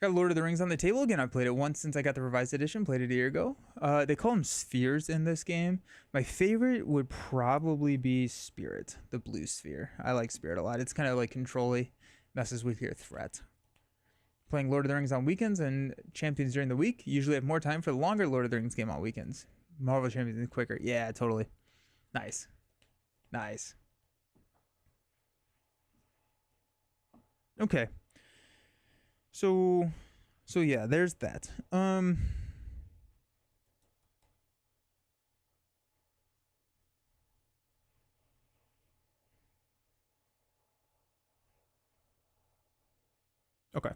Got Lord of the Rings on the table again. I played it once since I got the revised edition. Played it a year ago. They call them spheres in this game. My favorite would probably be Spirit, the blue sphere. I like Spirit a lot. It's kind of like control-y, messes with your threat. Playing Lord of the Rings on weekends and Champions during the week. Usually have more time for the longer Lord of the Rings game on weekends. Marvel Champions is quicker. Yeah, totally. Nice. Nice. Okay. So yeah, there's that. Okay.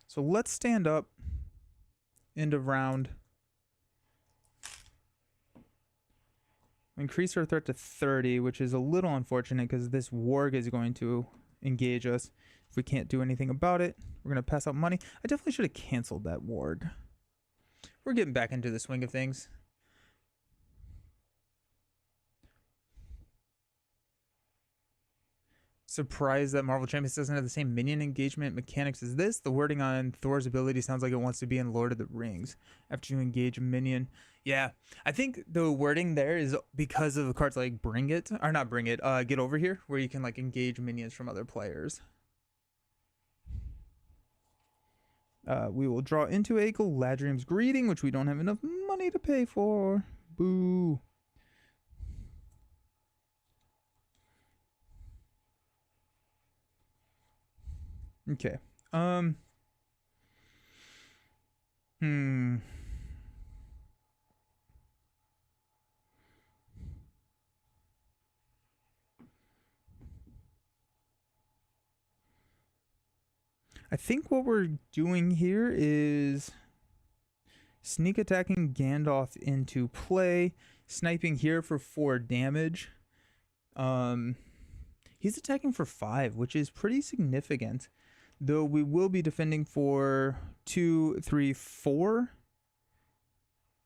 So let's stand up. End of round. Increase our threat to 30, which is a little unfortunate because this warg is going to engage us. If we can't do anything about it, we're going to pass out money. I definitely should have canceled that warg. We're getting back into the swing of things. Surprised that Marvel Champions doesn't have the same minion engagement mechanics as this. The wording on Thor's ability sounds like it wants to be in Lord of the Rings after you engage a minion. Yeah, I think the wording there is because of the cards like Bring It, or not Bring It, Get Over Here, where you can like engage minions from other players. We will draw into a Galadriel's Greeting, which we don't have enough money to pay for. Boo. Okay. I think what we're doing here is sneak attacking Gandalf into play, sniping here for 4 damage. He's attacking for 5, which is pretty significant. Though we will be defending for 2, 3, 4.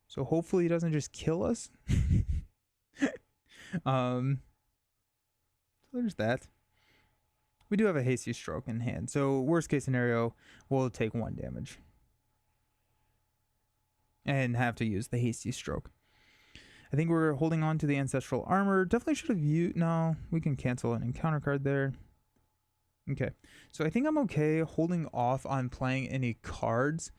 So hopefully he doesn't just kill us. So there's that. We do have a hasty stroke in hand. So worst case scenario, we'll take 1 damage. And have to use the hasty stroke. I think we're holding on to the ancestral armor. Definitely should have used... No, we can cancel an encounter card there. Okay, so I think I'm okay holding off on playing any cards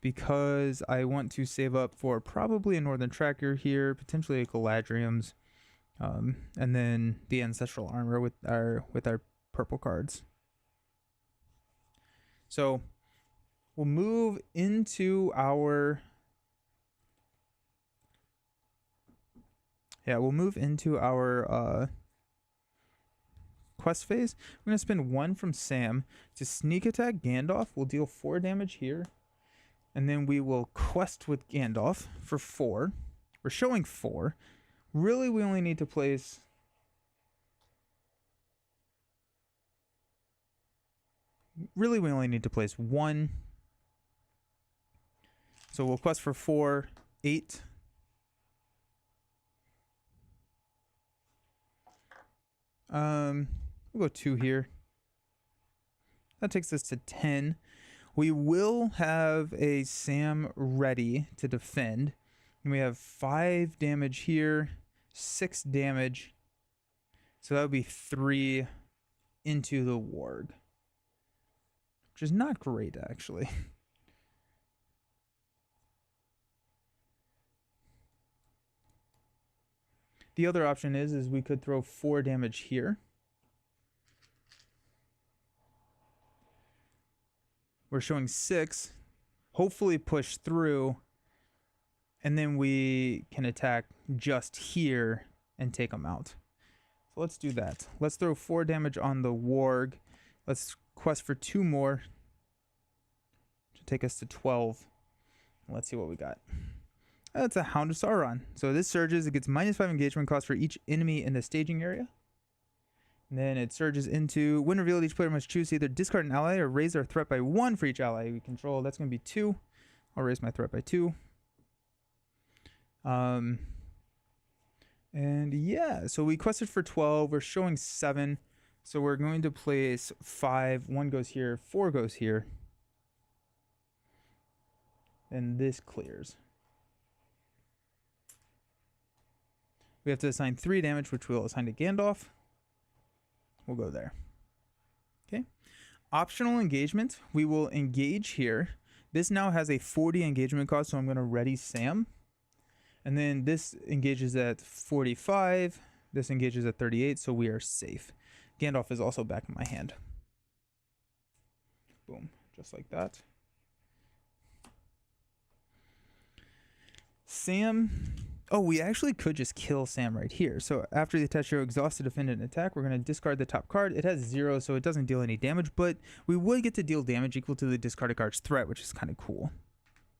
because I want to save up for probably a Northern Tracker here, potentially a Galadriel's, and then the ancestral armor with our purple cards. So we'll move into our... Yeah, we'll move into our quest phase. We're going to spend 1 from Sam to sneak attack Gandalf. We'll deal 4 damage here. And then we will quest with Gandalf for 4. We're showing 4. Really, we only need to place... Really, we only need to place 1. So we'll quest for 4, 8... We'll go 2 here. That takes us to 10. We will have a Sam ready to defend. And we have 5 damage here, 6 damage. So that would be 3 into the warg. Which is not great, actually. The other option is we could throw 4 damage here. We're showing 6. Hopefully push through. And then we can attack just here and take them out. So let's do that. Let's throw 4 damage on the warg. Let's quest for 2 more to take us to 12. Let's see what we got. That's a Hound of Sauron. So this surges. It gets -5 engagement cost for each enemy in the staging area. And then it surges into when revealed, each player must choose to either discard an ally or raise their threat by 1 for each ally we control. That's going to be 2. I'll raise my threat by 2. And yeah, so we quested for 12. We're showing 7. So we're going to place 5. 1 goes here. 4 goes here. And this clears. We have to assign 3 damage, which we'll assign to Gandalf. We'll go there. Okay. Optional engagement. We will engage here. This now has a 40 engagement cost, so I'm going to ready Sam. And then this engages at 45. This engages at 38, so we are safe. Gandalf is also back in my hand. Boom. Just like that. Sam. Oh, we actually could just kill Sam right here. So after the attached hero exhausts to defend an attack, we're going to discard the top card. It has 0, so it doesn't deal any damage, but we would get to deal damage equal to the discarded card's threat, which is kind of cool.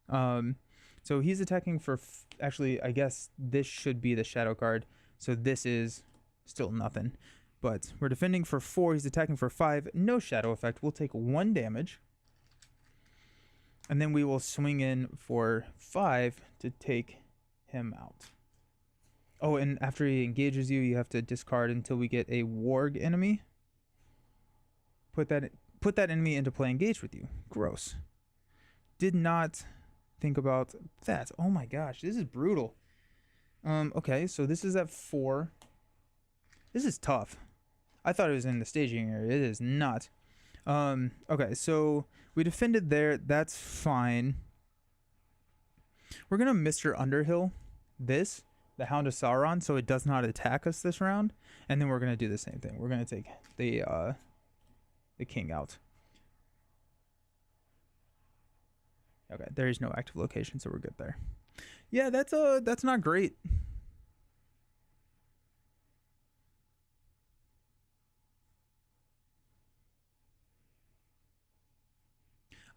So he's attacking for... actually, I guess this should be the shadow card. So this is still nothing. But we're defending for 4. He's attacking for 5. No shadow effect. We'll take 1 damage. And then we will swing in for 5 to take him out. Oh, and after he engages you, you have to discard until we get a warg enemy. Put that enemy into play engaged with you. Gross. Did not think about that. Oh my gosh, this is brutal. Okay, so this is at 4. This is tough. I thought it was in the staging area. It is not. Okay, so we defended there. That's fine. We're gonna Mr. Underhill this, the Hound of Sauron, so it does not attack us this round. And then we're gonna do the same thing. We're gonna take the king out. Okay, there is no active location, so we're good there. Yeah, that's not great.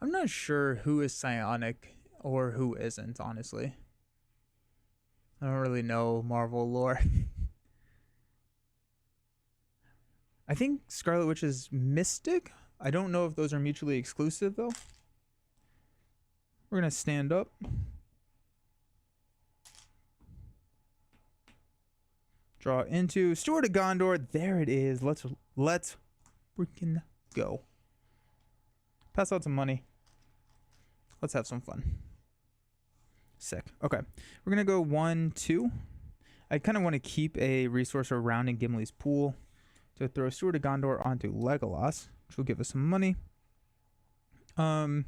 I'm not sure who is psionic or who isn't, honestly. I don't really know Marvel lore. I think Scarlet Witch is mystic. I don't know if those are mutually exclusive, though. We're going to stand up. Draw into Steward of Gondor. There it is. Let's freaking go. Pass out some money. Let's have some fun. Sick. Okay. We're going to go 1, 2. I kind of want to keep a resource around in Gimli's pool to throw Steward of Gondor onto Legolas, which will give us some money. We'll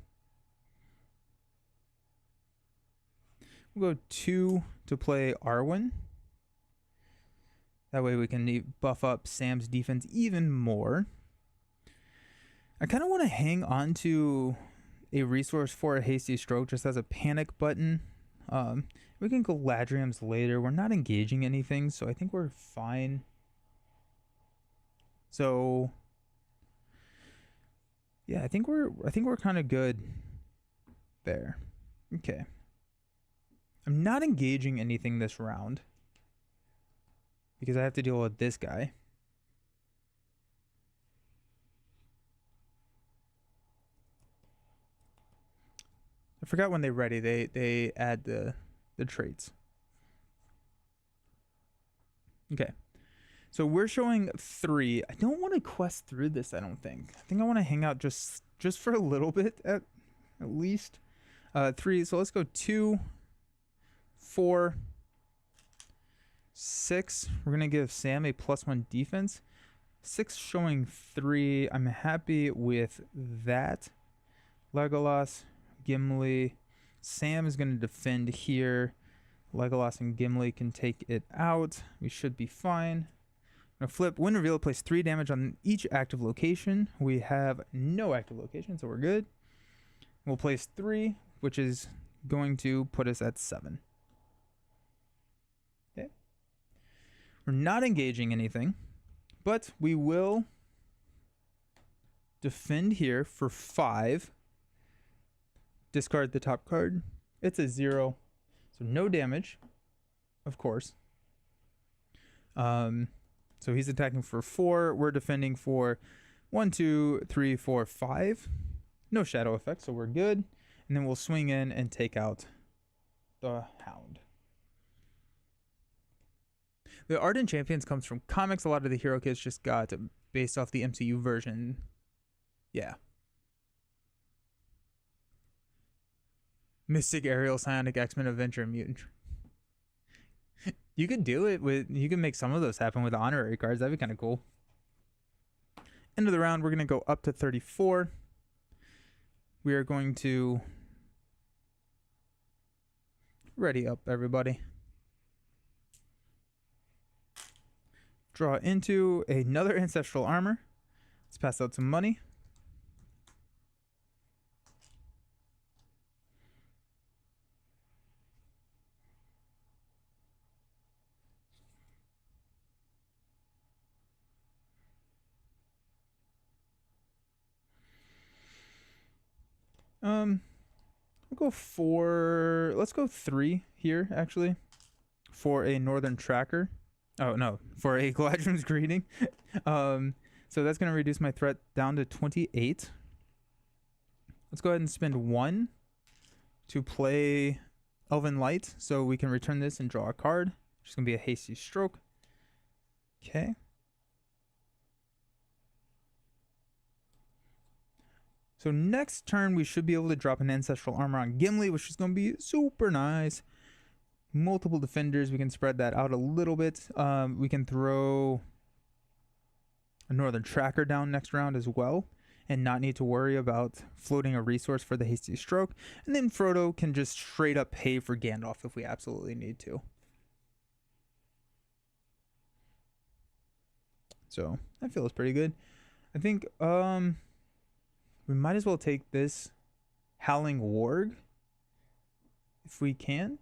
go 2 to play Arwen. That way we can buff up Sam's defense even more. I kind of want to hang on to a resource for a hasty stroke just as a panic button. We can go Galadriel's later. We're not engaging anything, so I think we're fine. So yeah, I think we're kind of good there. Okay. I'm not engaging anything this round because I have to deal with this guy. I forgot when they're ready, they add the traits. Okay. So we're showing 3. I don't want to quest through this, I don't think. I think I want to hang out just for a little bit at least. 3. So let's go 2, 4, 6. We're going to give Sam a +1 defense. 6 showing 3. I'm happy with that. Legolas, Gimli. Sam is going to defend here. Legolas and Gimli can take it out. We should be fine. I'm going to flip. When revealed, place 3 damage on each active location. We have no active location, so we're good. We'll place 3, which is going to put us at 7. Okay. We're not engaging anything, but we will defend here for 5. Discard the top card. It's a 0, so no damage, of course. So he's attacking for 4. We're defending for 1, 2, 3, 4, 5. No shadow effect, so we're good. And then we'll swing in and take out the Hound. The Ardent Champions comes from comics. A lot of the hero kits just got based off the MCU version. Yeah. Mystic, Aerial, Psionic, X-Men, Avenger, and Mutant. You could do it with, you can make some of those happen with honorary cards. That'd be kind of cool. End of the round, we're going to go up to 34. We are going to ready up, everybody. Draw into another Ancestral Armor. Let's pass out some money. Let's go 3 here, actually, for a Northern Tracker. Oh, no, for a Galadrim's Greeting. So that's going to reduce my threat down to 28. Let's go ahead and spend 1 to play Elven Light, so we can return this and draw a card, which is going to be a Hasty Stroke. Okay. So next turn, we should be able to drop an Ancestral Armor on Gimli, which is going to be super nice. Multiple defenders. We can spread that out a little bit. We can throw a Northern Tracker down next round as well, and not need to worry about floating a resource for the Hasty Stroke. And then Frodo can just straight up pay for Gandalf if we absolutely need to. So that feels pretty good. I think we might as well take this Howling Warg if we can,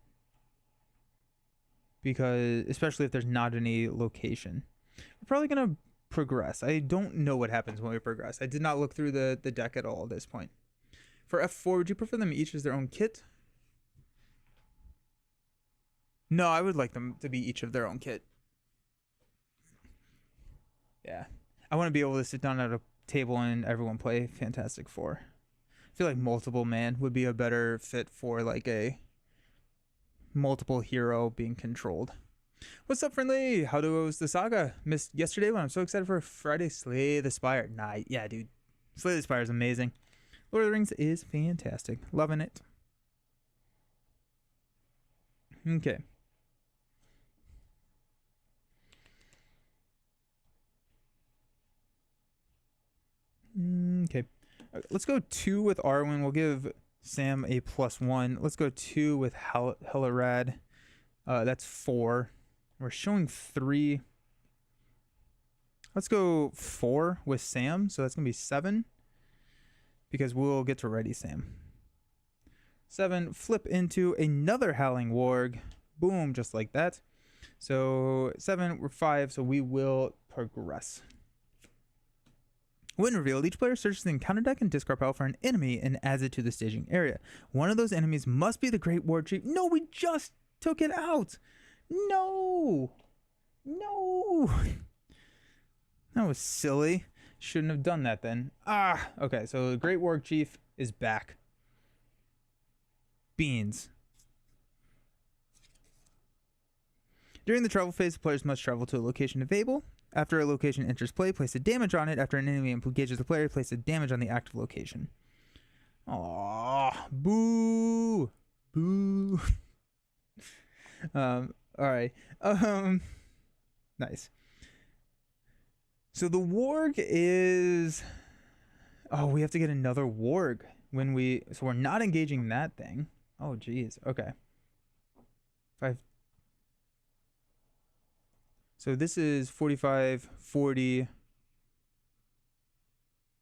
because especially if there's not any location. We're probably gonna progress. I don't know what happens when we progress. I did not look through the deck at all at this point. For F4, would you prefer them each as their own kit? No, I would like them to be each of their own kit. Yeah, I want to be able to sit down at a table and everyone play Fantastic Four. I feel like multiple man would be a better fit for like a multiple hero being controlled. What's up, friendly? How was the Saga? Missed yesterday one. I'm so excited for Friday. Slay the Spire. Nah, yeah, dude. Slay the Spire is amazing. Lord of the Rings is fantastic. Loving it. Okay. Okay. Let's go 2 with Arwen. We'll give Sam a +1. Let's go 2 with Hellarad. That's 4. We're showing 3. Let's go 4 with Sam. So that's going to be 7. Because we'll get to ready Sam. 7. Flip into another Howling Warg. Boom, just like that. So 7, we're 5. So we will progress. When revealed, each player searches the encounter deck and discard pile for an enemy and adds it to the staging area. One of those enemies must be the Great War Chief. No, we just took it out. No. No. That was silly. Shouldn't have done that then. Okay, so the Great War Chief is back. Beans. During the travel phase, players must travel to a location available. After a location enters play, place a damage on it. After an enemy engages the player, place a damage on the active location. Aww. Boo. Boo. Alright. Nice. So the Warg is... Oh, we have to get another Warg when we... So we're not engaging that thing. Oh, geez. Okay. 5... So this is 45, 40.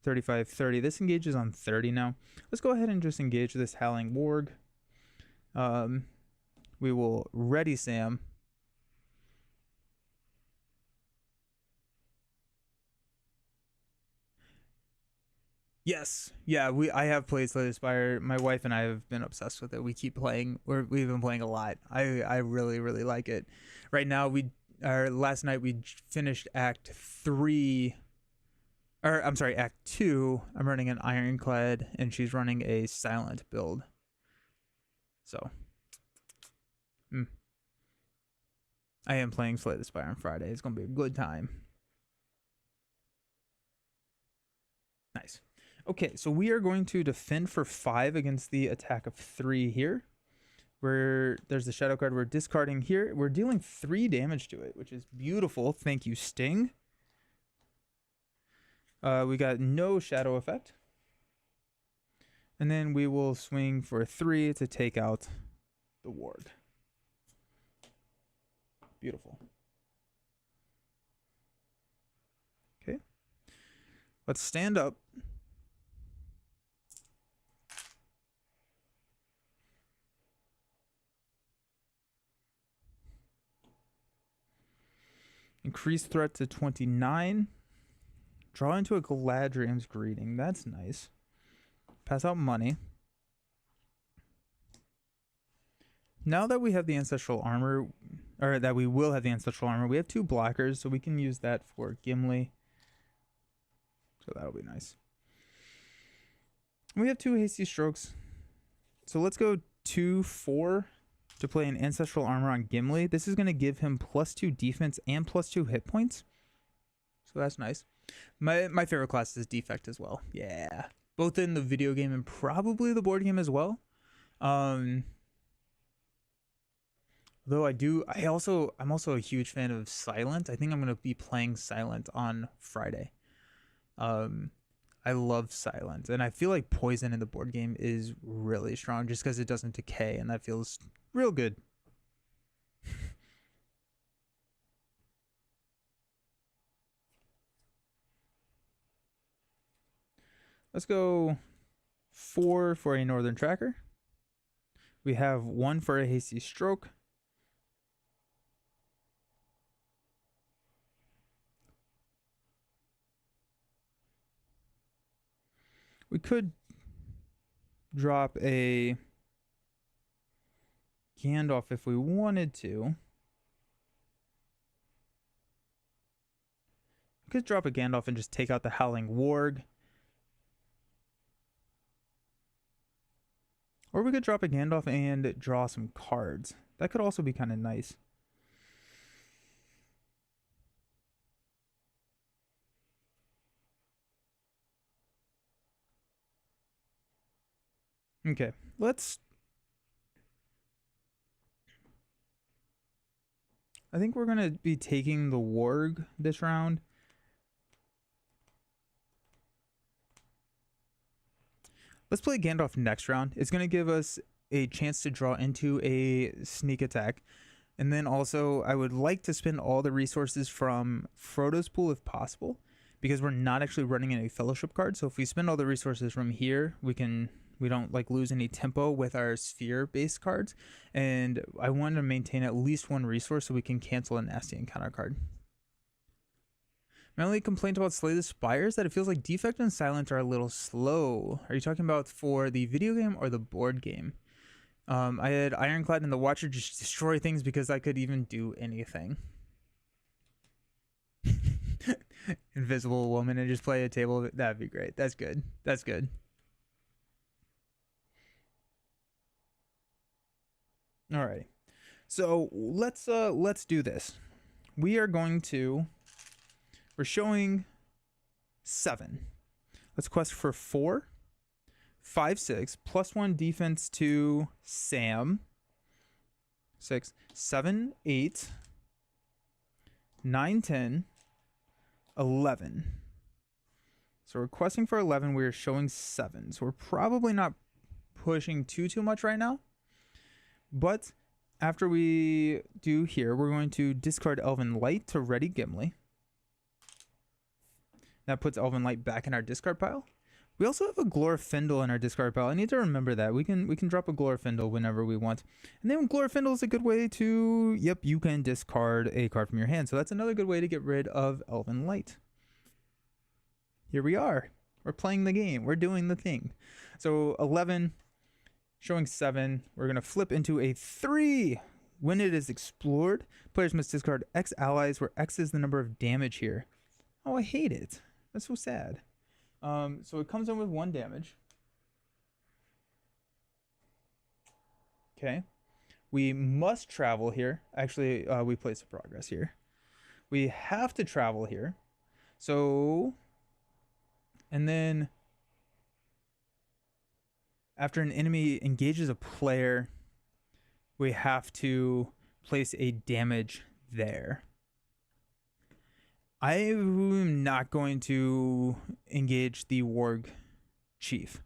35, 30. This engages on 30 now. Let's go ahead and just engage this Howling Warg. We will ready Sam. Yes. Yeah, I have played Slay the Spire. My wife and I have been obsessed with it. We keep playing. We've been playing a lot. I really, really like it. Right now, last night we finished Act 3. Or, I'm sorry, Act 2. I'm running an Ironclad, and she's running a Silent build. So. I am playing Slay the Spire on Friday. It's going to be a good time. Nice. Okay, so we are going to defend for 5 against the attack of 3 here. There's the shadow card. We're discarding here. We're dealing 3 damage to it, which is beautiful. Thank you, Sting. We got no shadow effect. And then we will swing for 3 to take out the ward. Beautiful. Okay. Let's stand up. Increase threat to 29. Draw into a Galadriel's Greeting. That's nice. Pass out money. Now that we have the Ancestral Armor, or that we will have the Ancestral Armor, we have 2 blockers, so we can use that for Gimli. So that'll be nice. We have 2 Hasty Strokes. So let's go 2-4 to play an Ancestral Armor on Gimli. This is going to give him +2 defense and +2 hit points. So that's nice. My favorite class is Defect as well. Yeah. Both in the video game and probably the board game as well. Though I'm also a huge fan of Silent. I think I'm going to be playing Silent on Friday. I love Silent, and I feel like Poison in the board game is really strong just because it doesn't decay, and that feels real good. Let's go 4 for a Northern Tracker. We have 1 for a Hasty Stroke. We could drop a Gandalf if we wanted to. We could drop a Gandalf and just take out the Howling Warg. Or we could drop a Gandalf and draw some cards. That could also be kind of nice. Okay, I think we're going to be taking the Warg this round. Let's play Gandalf next round. It's going to give us a chance to draw into a sneak attack. And then also, I would like to spend all the resources from Frodo's pool if possible, because we're not actually running any Fellowship cards. So if we spend all the resources from here, we don't like lose any tempo with our sphere-based cards. And I want to maintain at least 1 resource so we can cancel a nasty encounter card. My only complaint about Slay the Spire is that it feels like Defect and Silent are a little slow. Are you talking about for the video game or the board game? I had Ironclad and the Watcher just destroy things because I could even do anything. Invisible Woman and just play a table. That'd be great. That's good. That's good. All right. So let's do this. We're showing 7. Let's quest for 4, 5, 6, +1 defense to Sam. 6, 7, 8, 9, 10, 11. So we're questing for 11. We're showing 7. So we're probably not pushing too much right now. But after we do here, we're going to discard Elven Light to ready Gimli. That puts Elven Light back in our discard pile. We also have a Glorfindel in our discard pile. I need to remember that. We can drop a Glorfindel whenever we want. And then Glorfindel is a good way to, yep, you can discard a card from your hand. So that's another good way to get rid of Elven Light. Here we are. We're playing the game. We're doing the thing. So 11, showing 7. We're going to flip into a 3. When it is explored, players must discard X allies, where X is the number of damage here. Oh, I hate it. That's so sad. So it comes in with 1 damage. Okay. We must travel here. Actually, we place a progress here. We have to travel here. So, and then after an enemy engages a player, we have to place a damage there. I'm not going to engage the Warg Chief.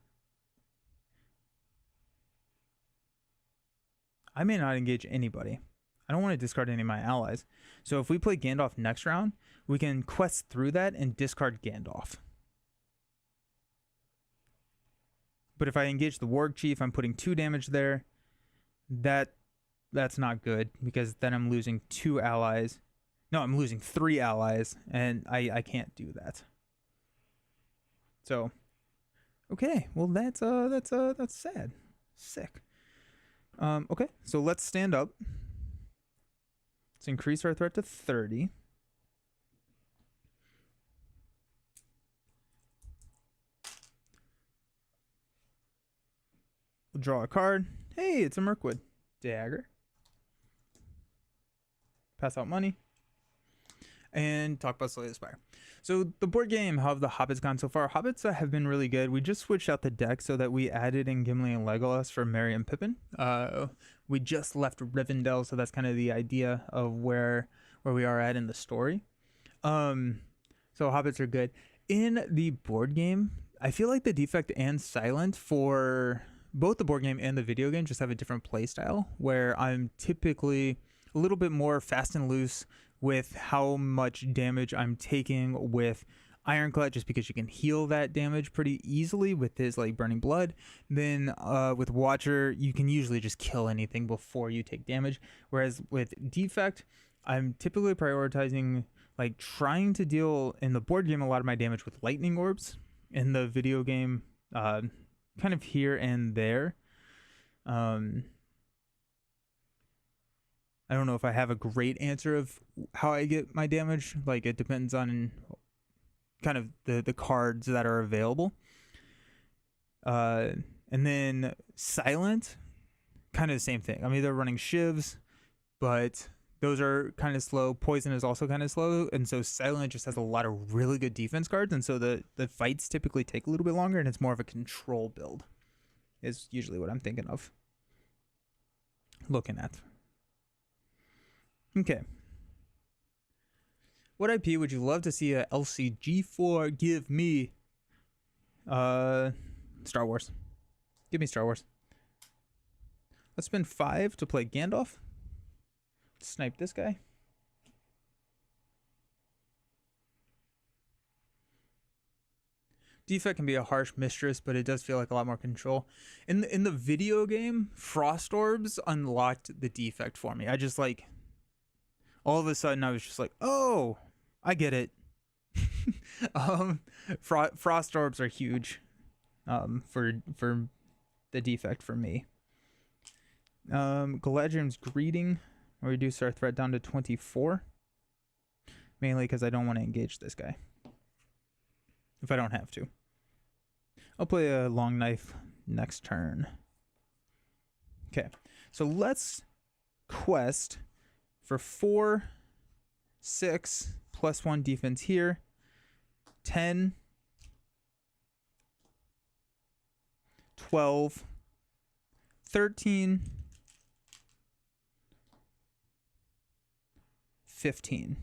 I may not engage anybody. I don't want to discard any of my allies. So if we play Gandalf next round, we can quest through that and discard Gandalf. But if I engage the Warg Chief, I'm putting 2 damage there. That's not good, because then I'm losing 2 allies. No, I'm losing 3 allies, and I can't do that. So, okay, well that's sad. Sick. Okay, so let's stand up. Let's increase our threat to 30. We'll draw a card. Hey, it's a Mirkwood dagger. Pass out money. And talk about Slay the Spire. So the board game, how have the Hobbits gone so far? Hobbits have been really good. We just switched out the deck so that we added in Gimli and Legolas for Merry and Pippin. We just left Rivendell, so that's kind of the idea of where we are at in the story. So Hobbits are good. In the board game, I feel like the Defect and Silent for both the board game and the video game just have a different play style, where I'm typically a little bit more fast and loose with how much damage I'm taking with Ironclad, just because you can heal that damage pretty easily with his like Burning Blood. Then with Watcher, you can usually just kill anything before you take damage. Whereas with Defect, I'm typically prioritizing like trying to deal in the board game a lot of my damage with Lightning Orbs. In the video game, kind of here and there. I don't know if I have a great answer of how I get my damage. Like, it depends on kind of the cards that are available. And then Silent, kind of the same thing. I'm either running Shivs, but those are kind of slow. Poison is also kind of slow. And so Silent just has a lot of really good defense cards. And so the fights typically take a little bit longer, and it's more of a control build is usually what I'm thinking of. Looking at. Okay. What IP would you love to see a LCG for? Give me Star Wars. Give me Star Wars. Let's spend 5 to play Gandalf. Snipe this guy. Defect can be a harsh mistress, but it does feel like a lot more control. In the video game, Frost Orbs unlocked the Defect for me. I just like, all of a sudden I was just like, oh, I get it. Frost Orbs are huge for the Defect for me. Galadriel's Greeting. I'll reduce our threat down to 24. Mainly because I don't want to engage this guy. If I don't have to. I'll play a Long Knife next turn. Okay, so let's quest for 4, 6, +1 defense here, 10, 12, 13, 15.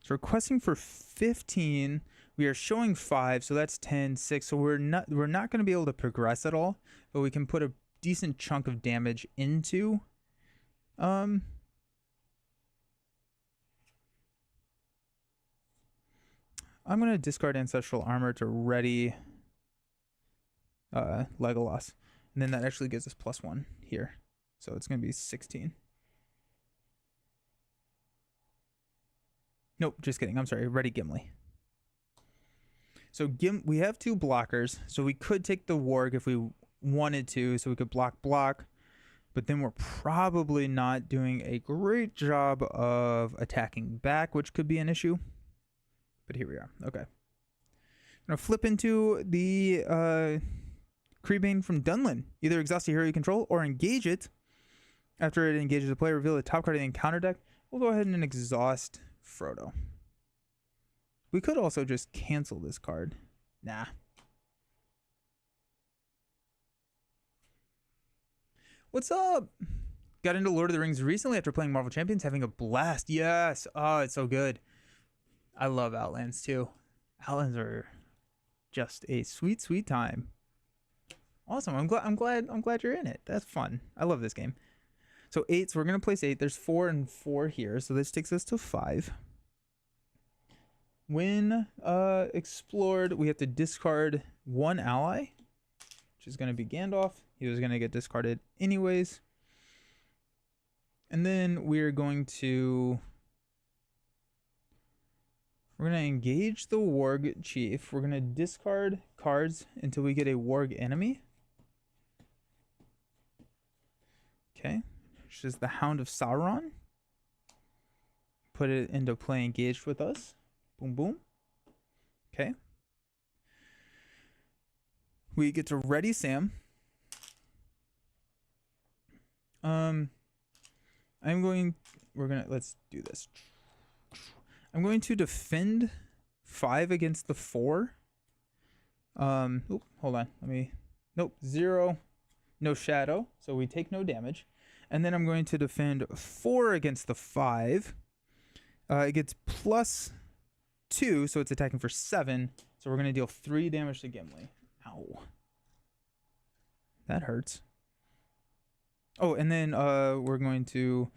So we're questing for 15. We are showing 5, so that's 10, 6. So we're not going to be able to progress at all, but we can put a decent chunk of damage into I'm going to discard Ancestral Armor to ready Legolas. And then that actually gives us +1 here. So it's going to be 16. Nope, just kidding. I'm sorry. Ready Gimli. So we have 2 blockers. So we could take the Warg if we wanted to. So we could block. But then we're probably not doing a great job of attacking back, which could be an issue. But here we are. Okay. I'm going to flip into the Creebane from Dunlin. Either exhaust a hero you control or engage it. After it engages the player, reveal the top card of the encounter deck. We'll go ahead and exhaust Frodo. We could also just cancel this card. Nah. What's up? Got into Lord of the Rings recently after playing Marvel Champions, having a blast. Yes. Oh, it's so good. I love Outlands too. Outlands are just a sweet, sweet time. Awesome. I'm glad you're in it. That's fun. I love this game. So 8, so we're going to place 8. There's 4 and 4 here, so this takes us to 5. When explored, we have to discard 1 ally, which is going to be Gandalf. He was going to get discarded anyways. And then we're going to engage the Warg Chief. We're going to discard cards until we get a Warg enemy. Okay, which is the Hound of Sauron. Put it into play engaged with us. Boom, boom. Okay. We get to ready Sam. Let's do this. I'm going to defend 5 against the 4. Hold on. Nope, 0, no shadow. So we take no damage. And then I'm going to defend 4 against the 5. It gets +2, so it's attacking for 7. So we're going to deal 3 damage to Gimli. Ow. That hurts. Oh, and then we're going to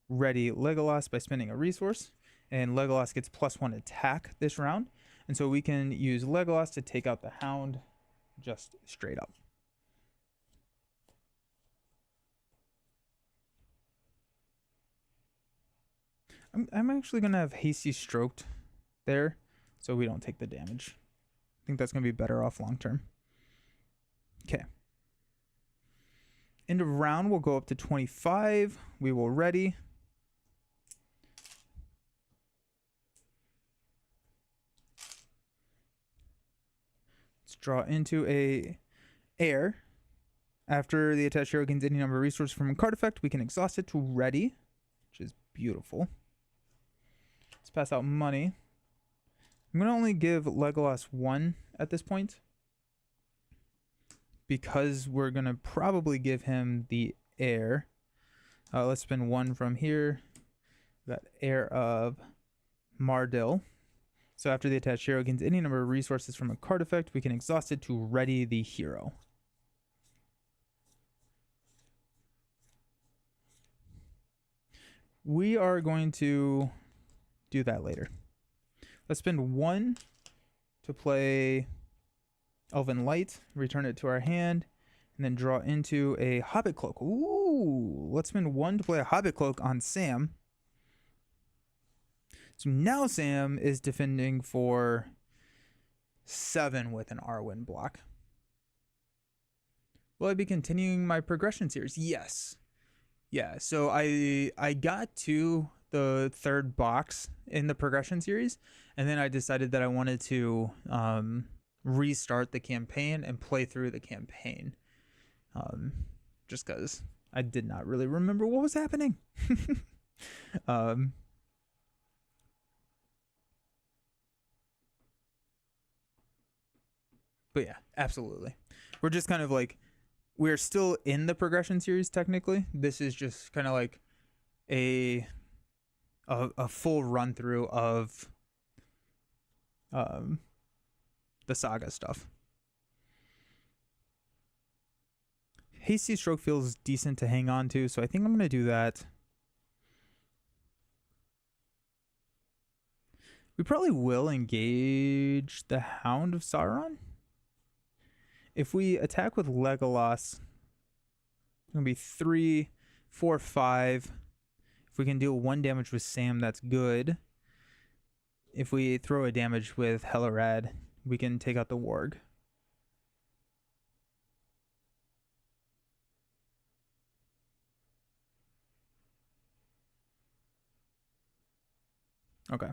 ready Legolas by spending a resource. And Legolas gets +1 attack this round. And so we can use Legolas to take out the Hound just straight up. I'm actually going to have Hasty Stroked there so we don't take the damage. I think that's going to be better off long term. Okay. End of round, we'll go up to 25. We will ready. Let's draw into a air. After the attached hero gains any number of resources from a card effect, we can exhaust it to ready, which is beautiful. Let's pass out money. I'm going to only give Legolas 1 at this point, because we're going to probably give him the heir. Let's spend 1 from here. We've got heir of Mardil. So after the attached hero gains any number of resources from a card effect, we can exhaust it to ready the hero. We are going to do that later. Let's spend 1 to play Elven Light, return it to our hand, and then draw into a Hobbit Cloak. Ooh, let's spend 1 to play a Hobbit Cloak on Sam. So now Sam is defending for 7 with an Arwen block. Will I be continuing my progression series? Yes. Yeah, so I got to the 3rd box in the progression series, and then I decided that I wanted to restart the campaign and play through the campaign, just because I did not really remember what was happening. But yeah, absolutely. We're just kind of like, we're still in the progression series technically. This is just kind of like a full run through of the Saga stuff. Hasty Stroke feels decent to hang on to, so I think I'm going to do that. We probably will engage the Hound of Sauron. If we attack with Legolas, it's going to be 3, 4, 5. If we can deal 1 damage with Sam, that's good. If we throw a damage with Hellerad, we can take out the Warg. Okay.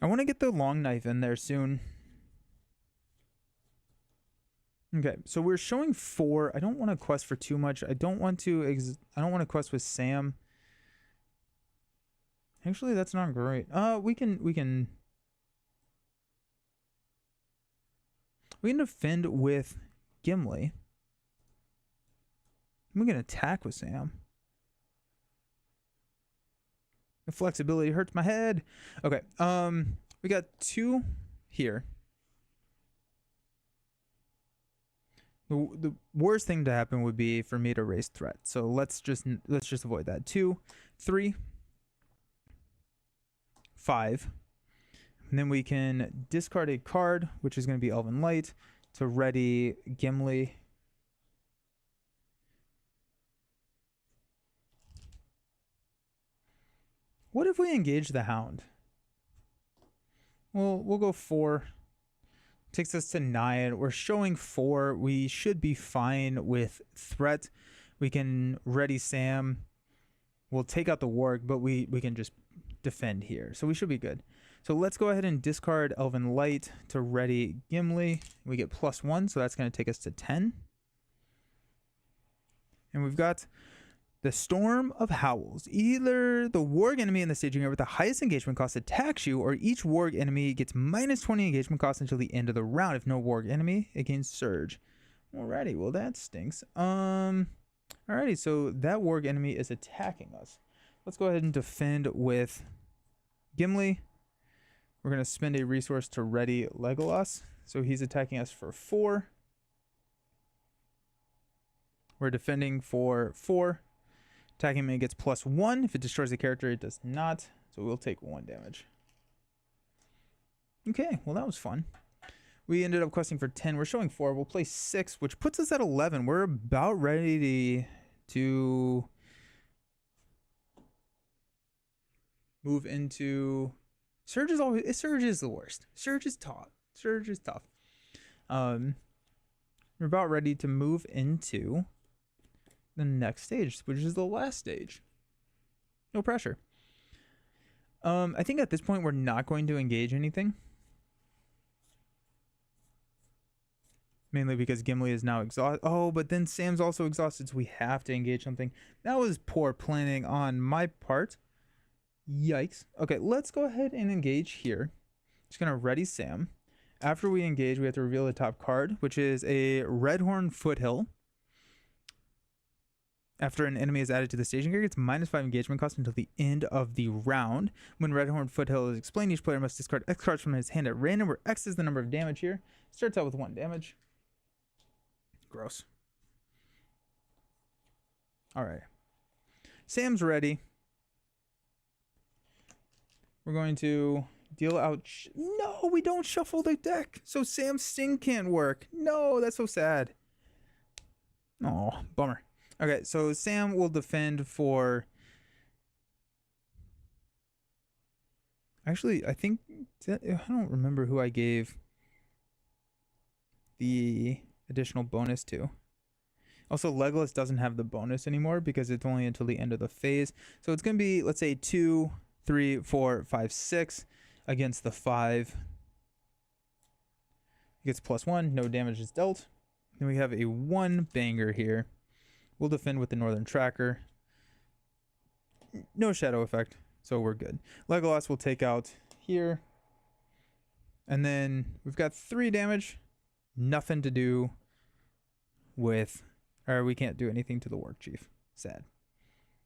I want to get the long knife in there soon. Okay, so we're showing 4. I don't want to quest for too much. I don't want to quest with Sam. Actually, that's not great. We can defend with Gimli. We can attack with Sam. The flexibility hurts my head. Okay, we got 2 here. The worst thing to happen would be for me to raise threat. So let's just avoid that. 2, 3, 5. And then we can discard a card, which is going to be Elven Light, to ready Gimli. What if we engage the Hound? Well, we'll go 4. Takes us to 9. We're showing 4. We should be fine with threat. We can ready Sam. We'll take out the Warg, but we can just defend here. So we should be good. So let's go ahead and discard Elven Light to ready Gimli. We get +1, so that's going to take us to 10. And we've got the Storm of Howls. Either the Warg enemy in the staging area with the highest engagement cost attacks you, or each Warg enemy gets -20 engagement cost until the end of the round. If no Warg enemy, it gains Surge. Alrighty, well that stinks. Alrighty, so that Warg enemy is attacking us. Let's go ahead and defend with Gimli. We're going to spend a resource to ready Legolas. So he's attacking us for 4. We're defending for 4. Attacking me gets +1. If it destroys the character, it does not. So we'll take 1 damage. Okay, well that was fun. We ended up questing for 10. We're showing 4. We'll play 6, which puts us at 11. We're about ready to move into... Surge is the worst. Surge is tough. We're about ready to move into the next stage, which is the last stage. No pressure. I think at this point we're not going to engage anything. Mainly because Gimli is now exhausted. Oh, but then Sam's also exhausted, so we have to engage something. That was poor planning on my part. Yikes. Okay, let's go ahead and engage here. Just gonna ready Sam. After we engage, we have to reveal the top card, which is a Redhorn Foothill. After an enemy is added to the staging area, it's -5 engagement cost until the end of the round. When Redhorn Foothill is explained, each player must discard X cards from his hand at random, where X is the number of damage here. Starts out with 1 damage. Gross. Alright. Sam's ready. We're going to deal out... No, we don't shuffle the deck. So Sam's Sting can't work. No, that's so sad. Oh, bummer. Okay, so Sam will defend for... Actually, I think... I don't remember who I gave the additional bonus to. Also, Legolas doesn't have the bonus anymore because it's only until the end of the phase. So it's going to be, let's say, 2, 3, 4, 5, 6 against the 5. He gets +1. No damage is dealt. Then we have a 1 banger here. We'll defend with the Northern Tracker. No shadow effect, so we're good. Legolas will take out here. And then we've got 3 damage. Nothing to do with... Or we can't do anything to the Warg Chief. Sad.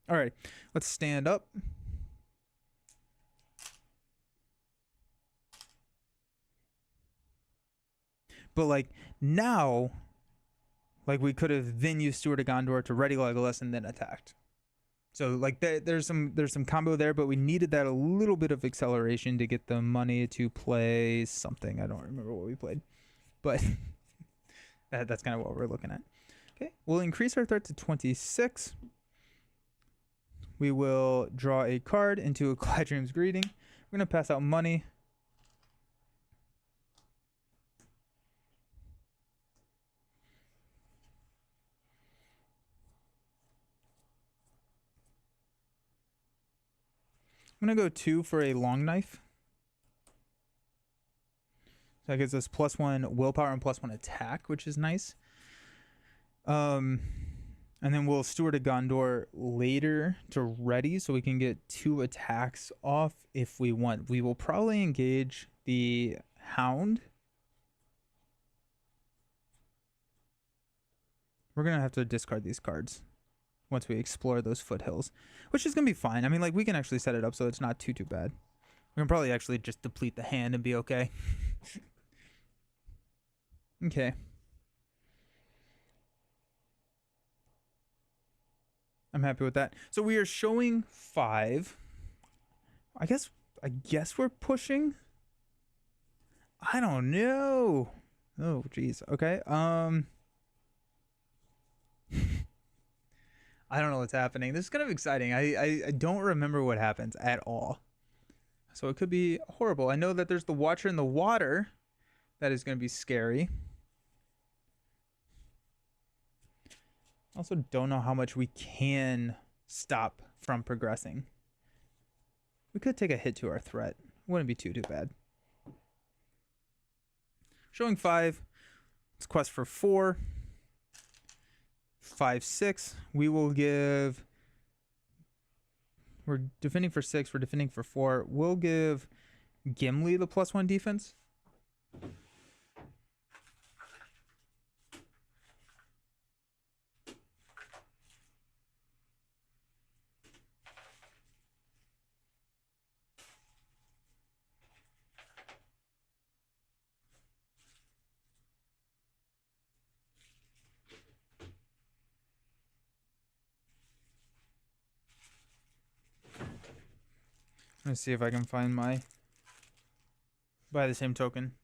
All right, let's stand up. But like now, like we could have then used Steward of Gondor to ready Legolas and then attacked. So like there's some combo there, but we needed that a little bit of acceleration to get the money to play something. I don't remember what we played, but that's kind of what we're looking at. Okay, we'll increase our threat to 26. We will draw a card into a Cladrium's Greeting. We're gonna pass out money. I'm gonna go 2 for a long knife. So that gives us +1 willpower and +1 attack, which is nice. And then we'll Steward of Gondor later to ready, so we can get 2 attacks off if we want. We will probably engage the Hound. We're gonna have to discard these cards once we explore those foothills, which is gonna be fine. I mean, like, we can actually set it up so it's not too bad. We can probably actually just deplete the hand and be okay. Okay. I'm happy with that. So we are showing 5. I guess we're pushing. I don't know. Oh, geez. Okay. I don't know what's happening. This is kind of exciting. I don't remember what happens at all. So it could be horrible. I know that there's the Watcher in the water. That is going to be scary. Also don't know how much we can stop from progressing. We could take a hit to our threat. Wouldn't be too bad. Showing 5. Let's quest for 4. 5, 6. We will give... We're defending for 6. We're defending for 4. We'll give Gimli the +1 defense. Let's see if I can find my... Buy the same token.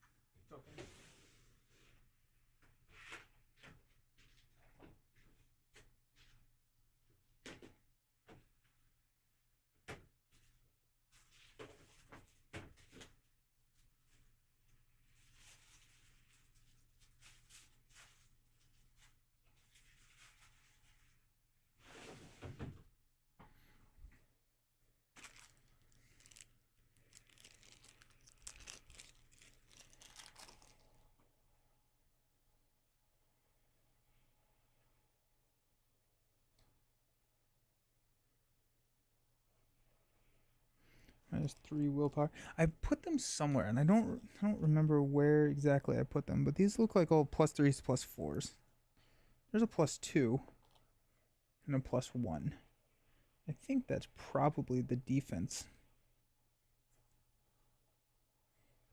Minus 3 willpower. I put them somewhere, and I don't remember where exactly I put them. But these look like all +3s, +4s. There's a +2 and a +1. I think that's probably the defense.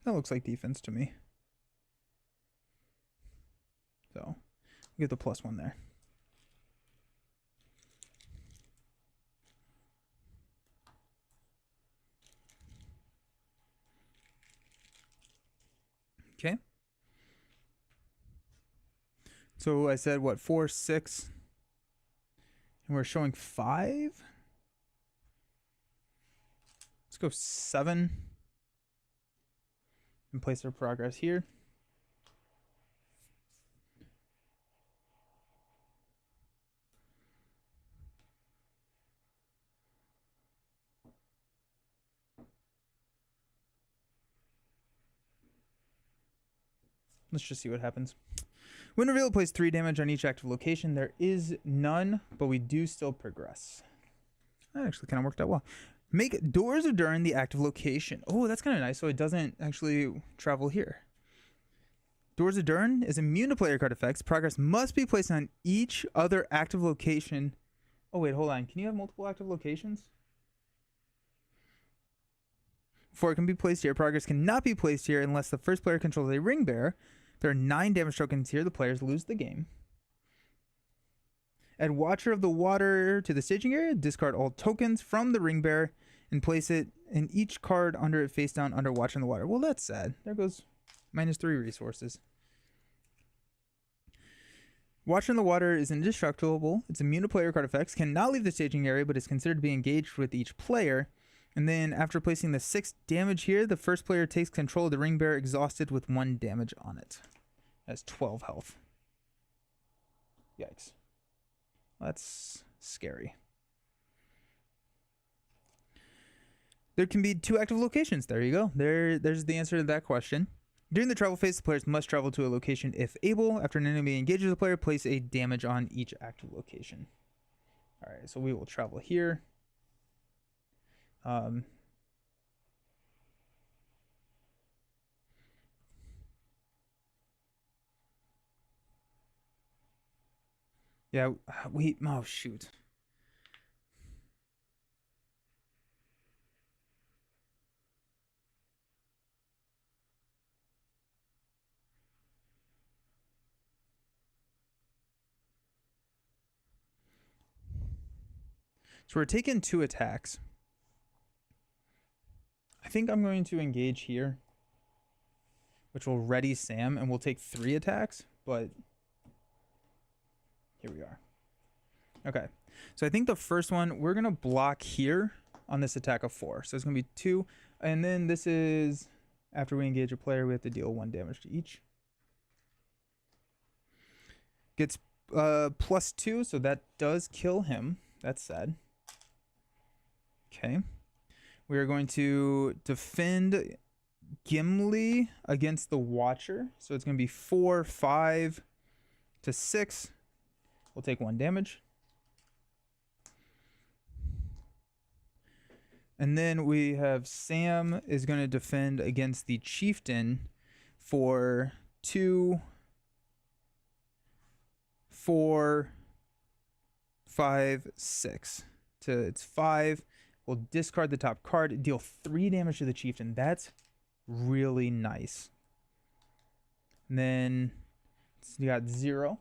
That looks like defense to me. So we'll get the +1 there. Okay. So I said what, 4, 6, and we're showing 5. Let's go 7 and place our progress here. Let's just see what happens. When revealed, place 3 damage on each active location. There is none, but we do still progress. That actually kind of worked out well. Make Doors of Durin the active location. Oh, that's kind of nice. So it doesn't actually travel here. Doors of Durin is immune to player card effects. Progress must be placed on each other active location. Oh, wait, hold on. Can you have multiple active locations? Before it can be placed here, progress cannot be placed here unless the first player controls a ring bearer. There are 9 damage tokens here. The players lose the game. Add Watcher of the Water to the staging area. Discard all tokens from the ring bearer and place it in each card under it face down under Watcher in the Water. Well, that's sad. There goes -3 resources. Watcher in the Water is indestructible. It's immune to player card effects. Cannot leave the staging area, but is considered to be engaged with each player. And then after placing the 6 damage here, the first player takes control of the ring bearer exhausted with 1 damage on it. Has 12 health. Yikes. That's scary. There can be 2 active locations. There you go. There's the answer to that question. During the travel phase, the players must travel to a location if able. After an enemy engages the player, place a damage on each active location. All right, so we will travel here. Yeah, oh shoot. So we're taking 2 attacks. I think I'm going to engage here, which will ready Sam, and we'll take 3 attacks, but here we are. Okay, so I think the first one, we're going to block here on this attack of 4. So it's going to be 2, and then this is, after we engage a player, we have to deal 1 damage to each. Gets +2, so that does kill him. That's sad. Okay. We are going to defend Gimli against the Watcher. So it's going to be 4, 5 to 6. We'll take 1 damage. And then we have Sam is going to defend against the Chieftain for 2, 4, 5, 6. It's 5. We'll discard the top card, deal 3 damage to the Chieftain. That's really nice. And then you got 0.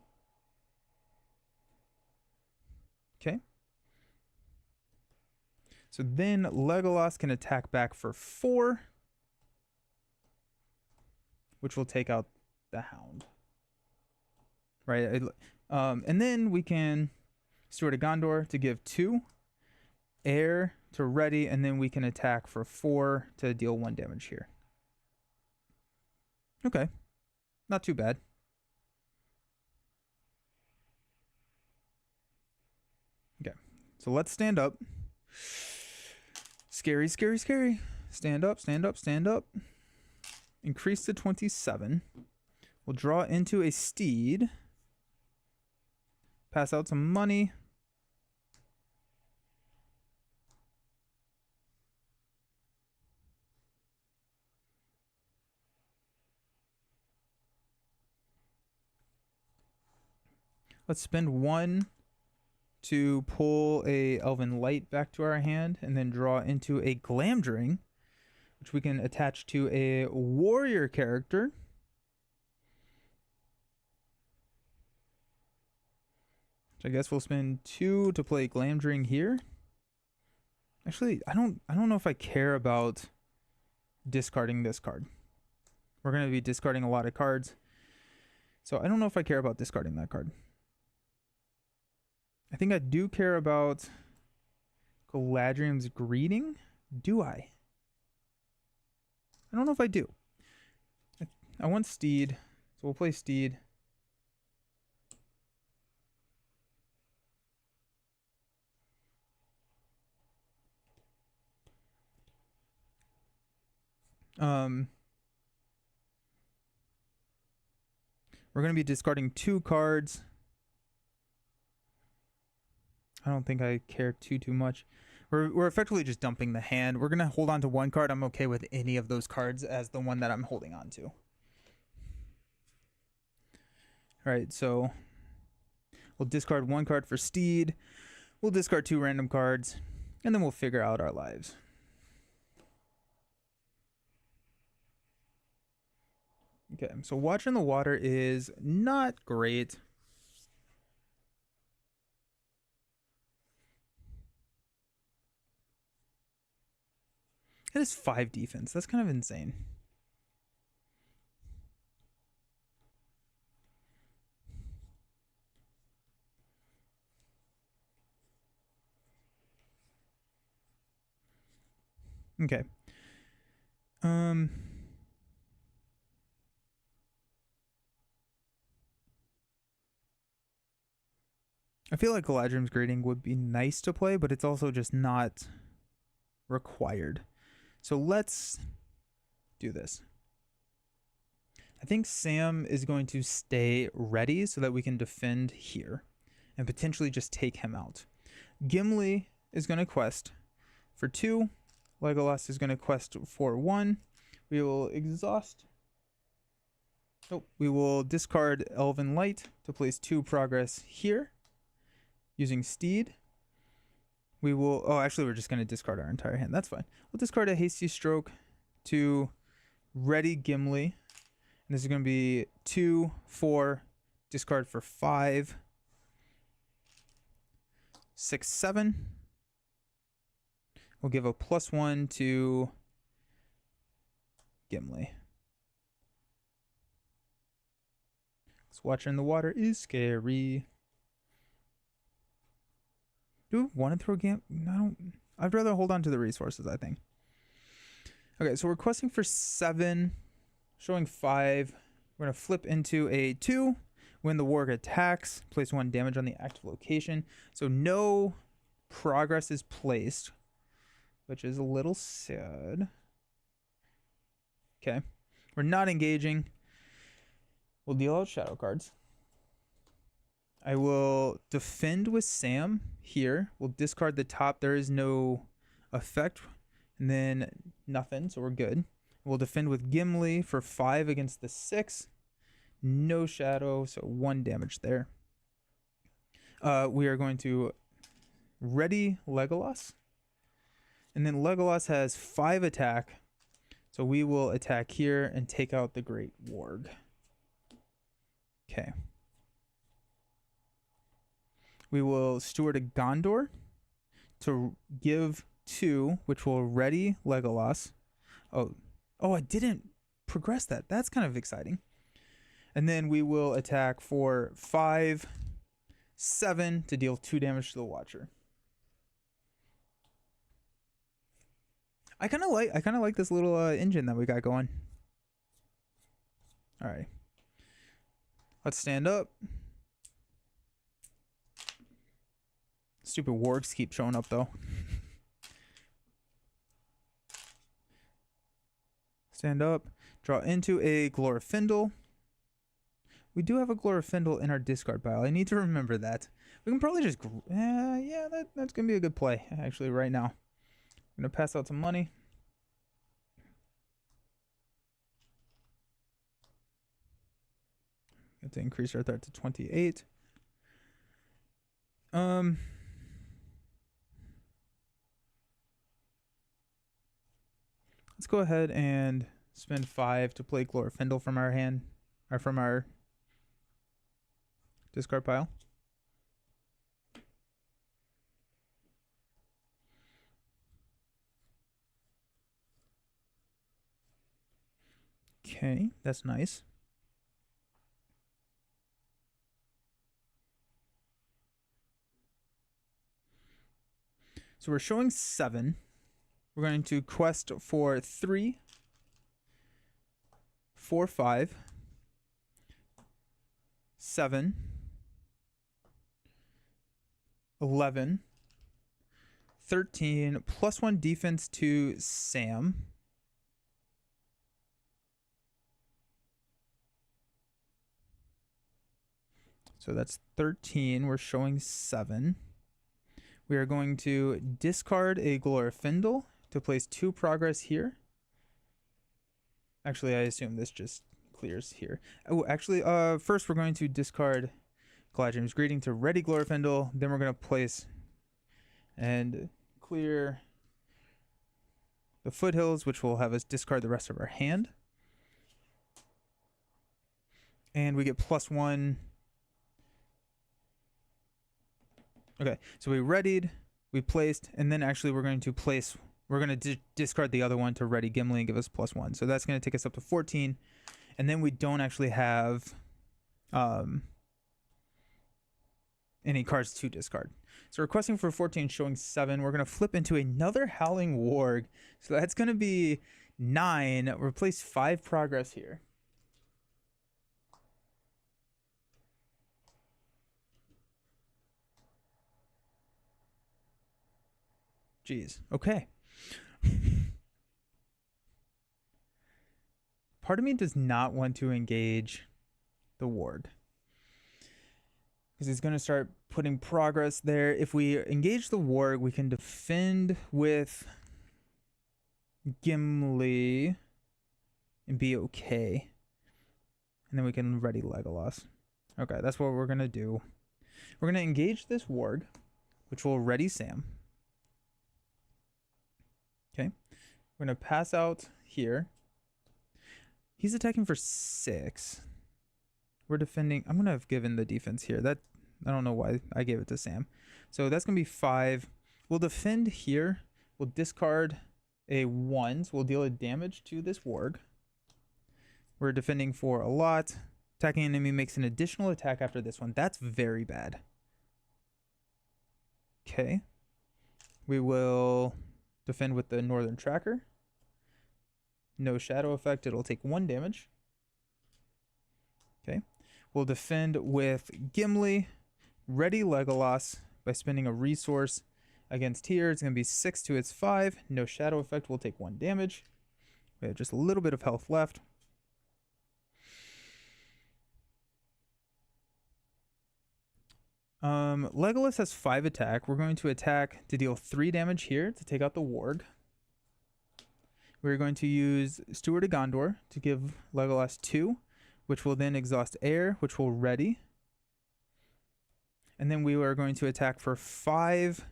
Okay. So then Legolas can attack back for 4, which will take out the Hound. Right. And then we can Steward of Gondor to give 2. Air to ready, and then we can attack for 4 to deal 1 damage here. Okay. Not too bad. Okay. So let's stand up. Scary, scary, scary. Stand up, stand up, stand up. Increase to 27. We'll draw into a steed. Pass out some money. Let's spend 1 to pull a Elven Light back to our hand, and then draw into a Glamdring, which we can attach to a warrior character. So I guess we'll spend 2 to play Glamdring here. Actually, I don't know if I care about discarding this card. We're going to be discarding a lot of cards, so I don't know if I care about discarding that card. I think I do care about Galadriel's Greeting. Do I? I don't know if I do. I want Steed, so we'll play Steed. We're going to be discarding 2 cards. I don't think I care too much. We're effectively just dumping the hand. We're going to hold on to 1 card. I'm okay with any of those cards as the one that I'm holding on to. All right, so we'll discard 1 card for Steed. We'll discard 2 random cards, and then we'll figure out our lives. Okay, so Watcher in the Water is not great. It is 5 defense. That's kind of insane. Okay. I feel like Galadrim's Greeting would be nice to play, but it's also just not required. So let's do this. I think Sam is going to stay ready so that we can defend here and potentially just take him out. Gimli is going to quest for 2. Legolas is going to quest for 1. We will exhaust. Oh, we will discard Elven Light to place 2 progress here using Steed. We will, oh, actually, we're just going to discard our entire hand. That's fine. We'll discard a Hasty Stroke to ready Gimli. And this is going to be 2, 4, discard for 5, 6, 7. We'll give a +1 to Gimli. This Watcher in the Water is scary. Do we want to throw No, I'd rather hold on to the resources, I think. Okay, so we're questing for 7, showing 5. We're going to flip into a 2. When the warg attacks, place 1 damage on the active location. So no progress is placed, which is a little sad. Okay, we're not engaging. We'll deal out shadow cards. I will defend with Sam here. We'll discard the top. There is no effect. And then nothing, so we're good. We'll defend with Gimli for 5 against the 6. No shadow, so 1 damage there. We are going to ready Legolas. And then Legolas has 5 attack. So we will attack here and take out the Great Warg. Okay. We will steward a Gondor to give 2, which will ready Legolas. Oh, I didn't progress that. That's kind of exciting. And then we will attack for 5, 7 to deal 2 damage to the Watcher. I kind of like this little engine that we got going. All right. Let's stand up. Stupid wargs keep showing up though. Stand up. Draw into a Glorfindel. We do have a Glorfindel in our discard pile. I need to remember that. We can probably just... yeah, that's going to be a good play, actually, right now. I'm going to pass out some money. Have to increase our threat to 28. Let's go ahead and spend 5 to play Glorfindel from our hand, or from our discard pile. Okay, that's nice. So we're showing 7. We're going to quest for 3, 4, 5, 7, 11, 13, +1 defense to Sam. So that's 13. We're showing 7. We are going to discard a Glorfindel to place 2 progress here. Actually, I assume this just clears here. Oh, actually, first we're going to discard Galadrim's Greeting to ready Glorfindel. Then we're going to place and clear the Foothills, which will have us discard the rest of our hand. And we get +1. Okay, so we readied, we placed, and then actually we're going we're going to discard the other one to ready Gimli and give us +1. So that's going to take us up to 14. And then we don't actually have any cards to discard. So requesting for 14, showing 7. We're going to flip into another Howling Warg. So that's going to be 9. Replace 5 progress here. Jeez. Okay. Part of me does not want to engage the Warg, because he's going to start putting progress there. If we engage the Warg, we can defend with Gimli and be okay. And then we can ready Legolas. Okay, that's what we're going to do. We're going to engage this Warg, which will ready Sam. Okay. We're going to pass out here. He's attacking for 6. We're defending. I'm going to have given the defense here. That I don't know why I gave it to Sam. So that's going to be 5. We'll defend here. We'll discard a 1. So we'll deal a damage to this Warg. We're defending for a lot. Attacking enemy makes an additional attack after this one. That's very bad. Okay. We will defend with the Northern Tracker. No shadow effect. It'll take 1 damage. Okay. We'll defend with Gimli. Ready Legolas by spending a resource against here. It's going to be 6 to its 5. No shadow effect. Will take 1 damage. We have just a little bit of health left. Legolas has 5 attack. We're going to attack to deal 3 damage here to take out the Warg. We're going to use Steward of Gondor to give Legolas 2, which will then exhaust air, which will ready. And then we are going to attack for 5,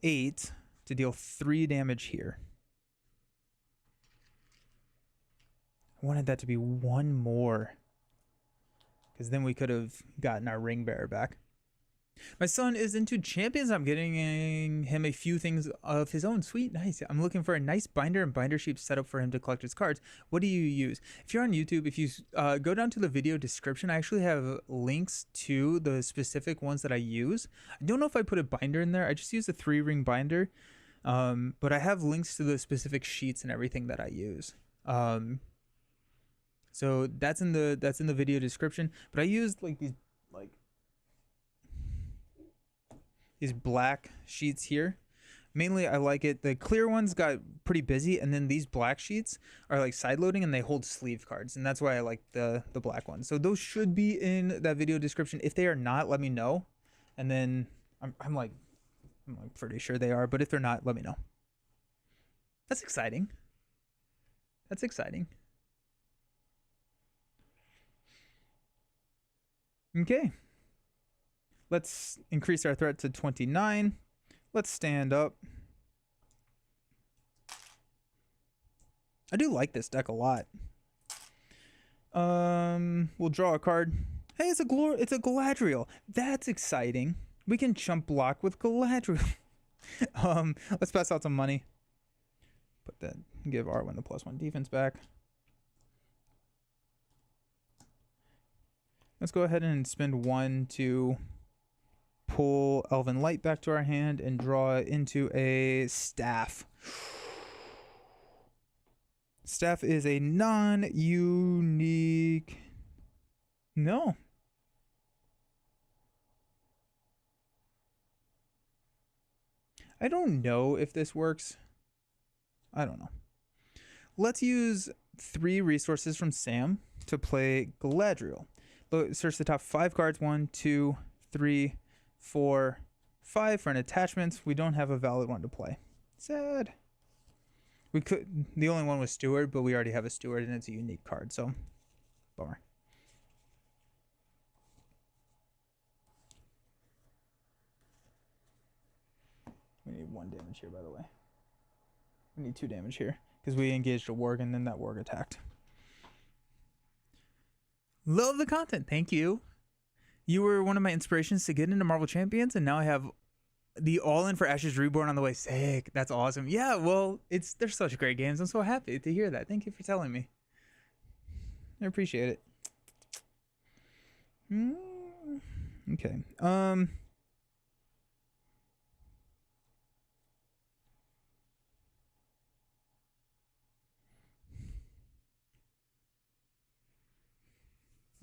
8 to deal 3 damage here. I wanted that to be 1 more, because then we could have gotten our ring bearer back. My son is into champions. I'm getting him a few things of his own. Sweet, nice. I'm looking for a nice binder and binder sheet set up for him to collect his cards. What do you use? If you're on YouTube, if you go down to the video description, I actually have links to the specific ones that I use. I don't know if I put a binder in there. I just use a 3-ring binder, but I have links to the specific sheets and everything that I use. So that's in the video description. But I used like these black sheets here. Mainly I like it. The clear ones got pretty busy, and then these black sheets are like side loading and they hold sleeve cards, and that's why I like the black ones. So those should be in that video description. If they are not, let me know, and then I'm like pretty sure they are, but if they're not, let me know. That's exciting. That's exciting. Okay. Let's increase our threat to 29. Let's stand up. I do like this deck a lot. We'll draw a card. Hey, it's a Galadriel. That's exciting. We can chump block with Galadriel. Let's pass out some money. Put that. Give Arwen the +1 defense back. Let's go ahead and spend 1 to pull Elven Light back to our hand and draw it into a staff. Staff is a non-unique. No. I don't know if this works. I don't know. Let's use 3 resources from Sam to play Galadriel. Search the top 5 cards. 1, 2, 3, 4, 5 for an attachment. We don't have a valid one to play. Sad. We could. The only one was Steward, but we already have a Steward, and it's a unique card, so bummer. We need 1 damage here, by the way. We need 2 damage here because we engaged a Warg, and then that Warg attacked. Love the content. Thank you. You were one of my inspirations to get into Marvel Champions, and now I have The All In for Ashes Reborn on the way. Sick. That's awesome. Yeah, well, they're such great games. I'm so happy to hear that. Thank you for telling me. I appreciate it. Okay.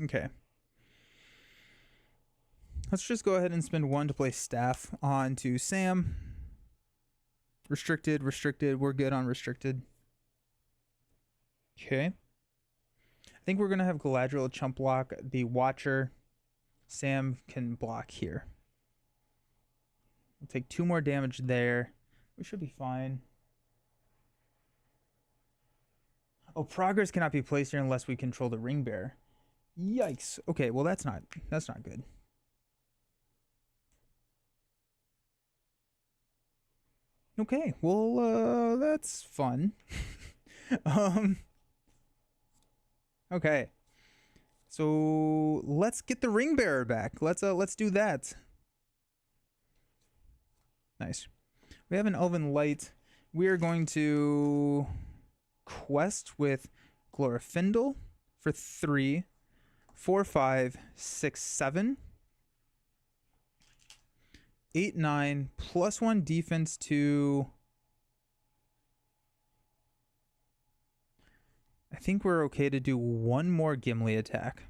Okay. Let's just go ahead and spend 1 to play Staff on to Sam. Restricted, restricted. We're good on restricted. Okay. I think we're going to have Galadriel chump block the Watcher. Sam can block here. We'll take 2 more damage there. We should be fine. Oh, progress cannot be placed here unless we control the Ring Bearer. Yikes. Okay, well that's not good. Okay, well that's fun. Okay. So let's get the Ring Bearer back. Let's do that. Nice. We have an Elven Light. We are going to quest with Glorfindel for 3, 4, 5, 6, 7, 8, 9, +1 defense to... I think we're okay to do 1 more Gimli attack.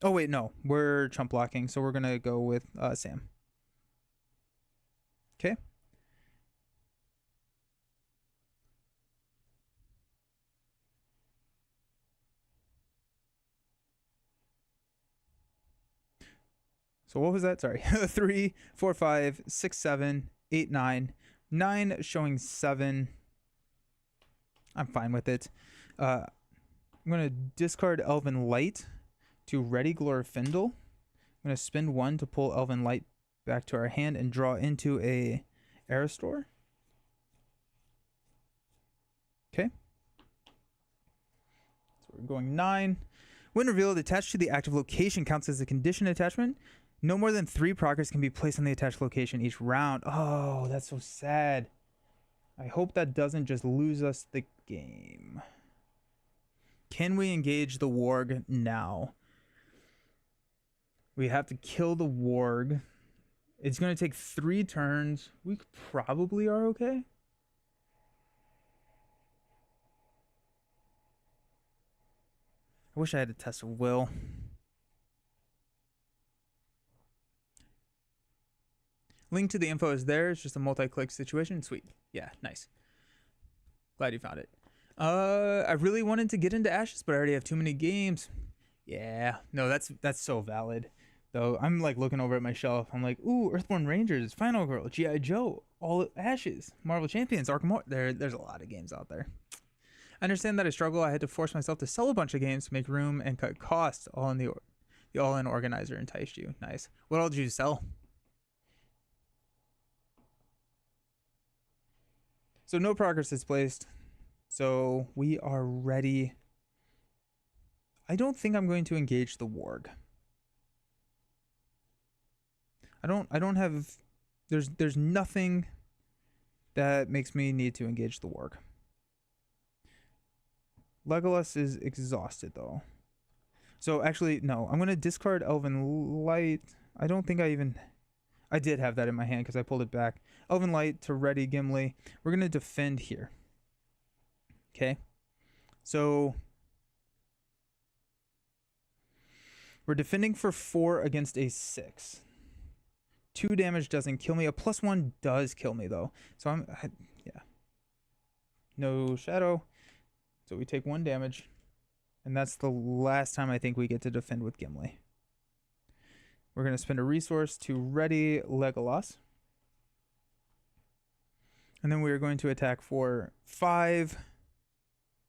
Oh wait, no, we're chump blocking, so we're gonna go with Sam. Okay. So what was that? Sorry. 3, 4, 5, 6, 7, 8, 9. 9 showing 7. I'm fine with it. I'm going to discard Elven Light to ready Glorfindel. I'm going to spend 1 to pull Elven Light back to our hand and draw into a Aristor. Okay. So we're going 9. When revealed, attached to the active location counts as a condition attachment. No more than 3 progress can be placed on the attached location each round. Oh, that's so sad. I hope that doesn't just lose us the game. Can we engage the warg now? We have to kill the warg. It's going to take 3 turns. We probably are okay. I wish I had a test of will. Link to the info is there. It's just a multi-click situation. Sweet. Yeah, nice. Glad you found it. I really wanted to get into Ashes, but I already have too many games. Yeah, no, that's so valid. Though I'm like looking over at my shelf. I'm like, ooh, Earthborn Rangers, Final Girl, G.I. Joe, all Ashes, Marvel Champions, Arkham Horror. There's a lot of games out there. I understand that I struggle. I had to force myself to sell a bunch of games to make room and cut costs. All in the all-in organizer enticed you. Nice. What all did you sell? So no progress is placed. So we are ready. I don't think I'm going to engage the warg. I don't have there's nothing that makes me need to engage the warg. Legolas is exhausted though. So actually no, I'm going to discard Elven Light. I don't think I did have that in my hand because I pulled it back. Elven Light to ready Gimli. We're going to defend here. Okay. So we're defending for 4 against a 6. 2 damage doesn't kill me. A +1 does kill me though. So yeah. No shadow. So we take 1 damage. And that's the last time I think we get to defend with Gimli. We're going to spend a resource to ready Legolas. And then we are going to attack for 5.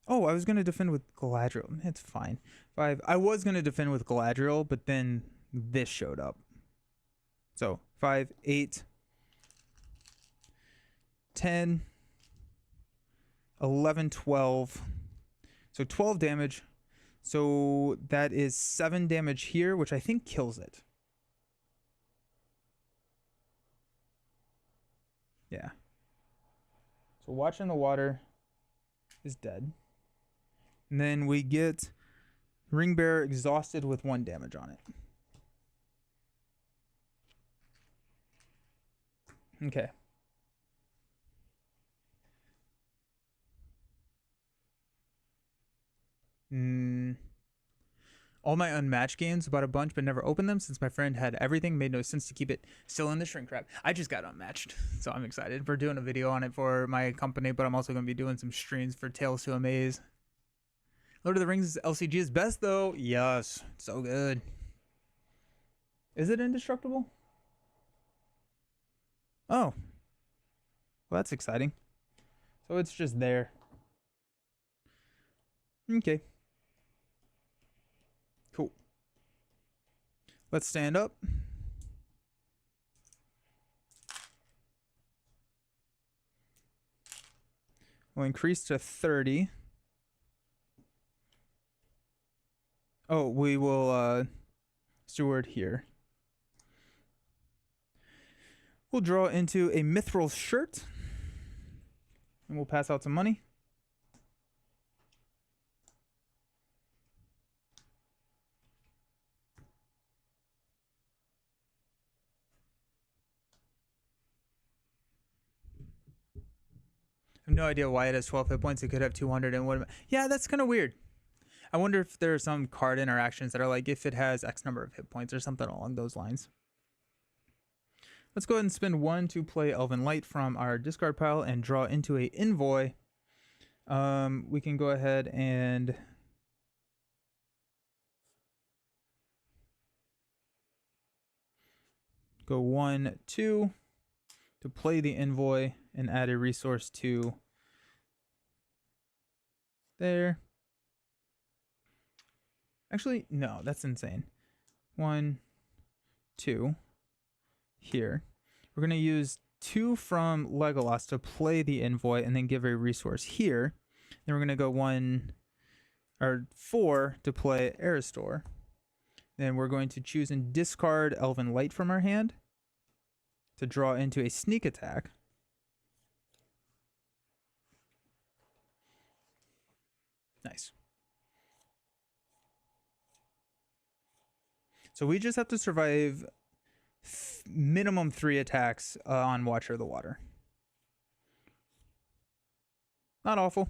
Oh, I was going to defend with Galadriel. It's fine. 5. I was going to defend with Galadriel, but then this showed up. So 5, 8, 10, 11, 12. So 12 damage. So that is 7 damage here, which I think kills it. Yeah. So Watch in the Water is dead. And then we get Ring Bearer exhausted with 1 damage on it. Okay. All my unmatched games, bought a bunch but never opened them since my friend had everything. Made no sense to keep it still in the shrink wrap. I just got unmatched, so I'm excited. We're doing a video on it for my company, but I'm also going to be doing some streams for Tales to Amaze. Lord of the Rings LCG is best though. Yes, so good. Is it indestructible? Oh, well, that's exciting. So it's just there. Okay. Cool. Let's stand up. We'll increase to 30. Oh, we will steward here. We'll draw into a mithril shirt. And we'll pass out some money. I have no idea why it has 12 hit points. It could have 200 and what? Yeah, that's kind of weird. I wonder if there are some card interactions that are like if it has X number of hit points or something along those lines. Let's go ahead and spend 1 to play Elven Light from our discard pile and draw into a Envoy. We can go ahead and go 1, 2 to play the Envoy and add a resource to there. Actually, no, that's insane. 1, 2 here. We're going to use 2 from Legolas to play the Envoy and then give a resource here. Then we're going to go 1 or 4 to play Aristor. Then we're going to choose and discard Elven Light from our hand to draw into a sneak attack. Nice. So we just have to survive minimum 3 attacks on Watcher of the Water. Not awful.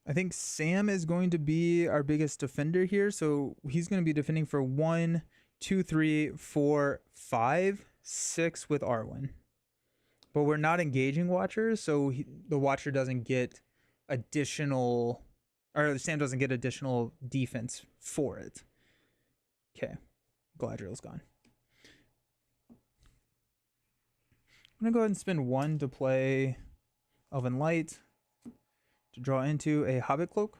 I think Sam is going to be our biggest defender here. So he's going to be defending for 1, 2, 3, 4, 5, 6 with Arwen. But we're not engaging Watchers, so the Watcher doesn't get additional, or Sam doesn't get additional defense for it. Okay, Galadriel's gone. I'm going to go ahead and spend 1 to play Elven Light to draw into a Hobbit Cloak.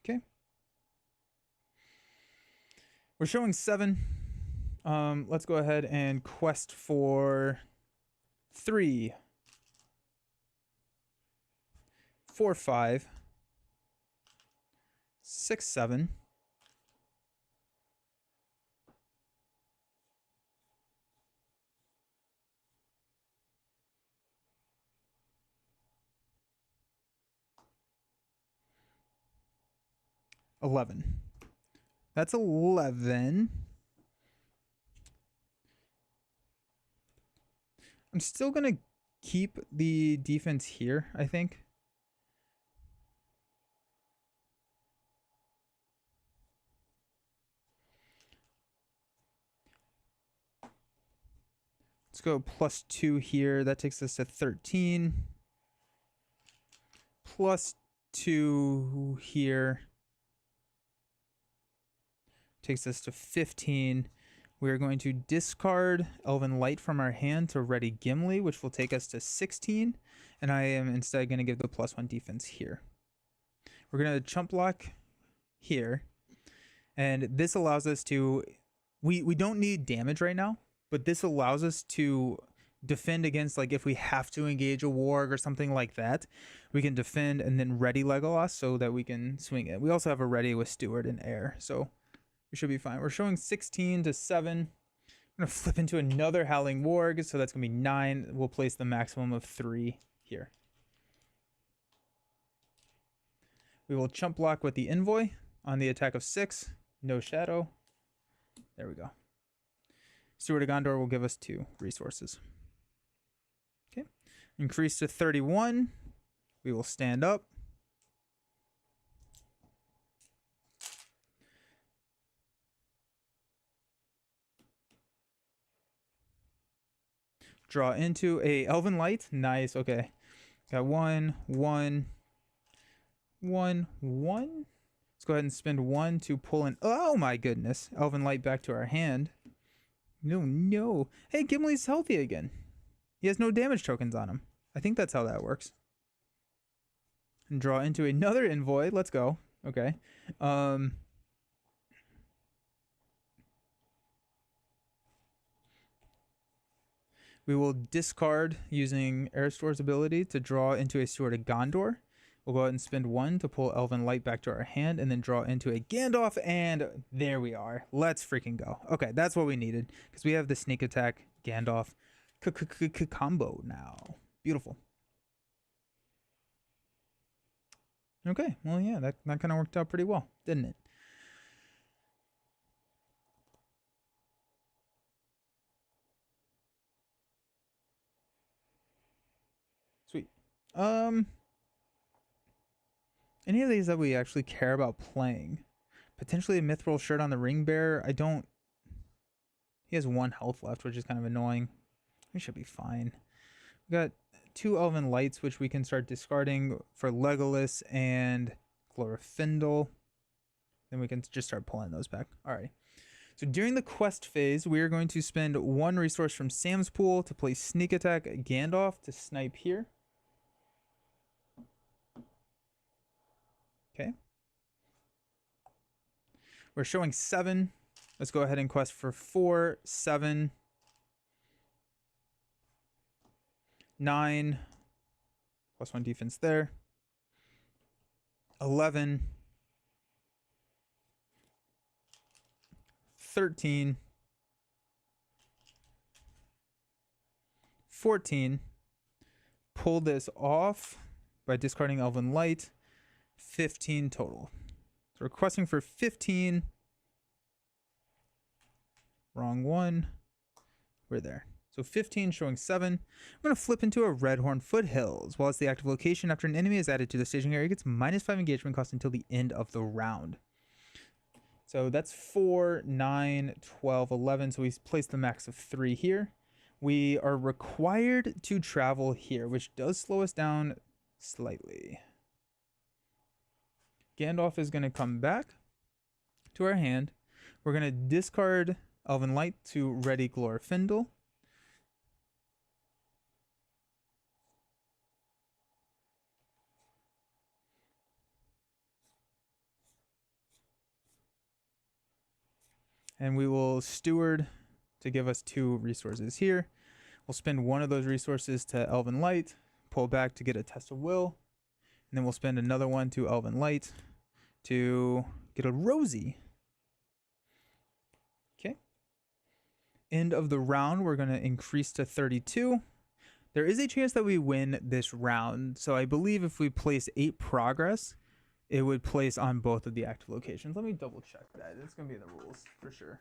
Okay. We're showing 7. Let's go ahead and quest for 3, 4, 5, 6, 7. That's 11. I'm still going to keep the defense here, I think. Let's go +2 here. That takes us to 13. +2 here takes us to 15. We are going to discard Elven Light from our hand to ready Gimli, which will take us to 16. And I am instead going to give the +1 defense here. We're going to chump block here. And this allows us to... We don't need damage right now, but this allows us to defend against, like, if we have to engage a warg or something like that, we can defend and then ready Legolas so that we can swing it. We also have a ready with Steward and Air, so we should be fine. We're showing 16 to 7. I'm going to flip into another Howling Warg, so that's going to be 9. We'll place the maximum of 3 here. We will chump block with the Envoy on the attack of 6. No Shadow. There we go. Steward of Gondor will give us 2 resources. Okay. Increase to 31. We will stand up. Draw into a Elven Light. Nice. Okay. Got 1, 1, 1, 1. Let's go ahead and spend 1 to pull in. Oh my goodness. Elven Light back to our hand. No. Hey, Gimli's healthy again. He has no damage tokens on him. I think that's how that works. And draw into another Envoy. Let's go. Okay. We will discard using Aristor's ability to draw into a Steward of Gondor. We'll go ahead and spend 1 to pull Elven Light back to our hand and then draw into a Gandalf, and there we are. Let's freaking go. Okay, that's what we needed because we have the sneak attack Gandalf combo now. Beautiful. Okay, well, yeah, that kind of worked out pretty well, didn't it? Sweet. Any of these that we actually care about playing? Potentially a Mithril Shirt on the Ring Bearer. I don't... He has 1 health left, which is kind of annoying. We should be fine. We got 2 Elven Lights, which we can start discarding for Legolas and Glorfindel. Then we can just start pulling those back. Alright. So during the quest phase, we are going to spend 1 resource from Sam's Pool to play Sneak Attack Gandalf to snipe here. Okay. We're showing 7. Let's go ahead and quest for 4, 7, 9. +1 defense there. 11. 13. 14. Pull this off by discarding Elven Light. 15 total. So we're questing for 15. Wrong one. We're there. So 15 showing 7. I'm going to flip into a Redhorn Foothills. While it's the active location, after an enemy is added to the staging area, it gets -5 engagement cost until the end of the round. So that's 4, 9, 12, 11. So we place the max of 3 here. We are required to travel here, which does slow us down slightly. Gandalf is going to come back to our hand. We're going to discard Elven Light to ready Glorfindel. And we will Steward to give us 2 resources here. We'll spend 1 of those resources to Elven Light, pull back to get a Test of Will, and then we'll spend another 1 to Elven Light to get a Rosie. Okay. End of the round, we're going to increase to 32. There is a chance that we win this round, so I believe if we place 8 progress, it would place on both of the active locations. Let me double check that. It's going to be in the rules for sure.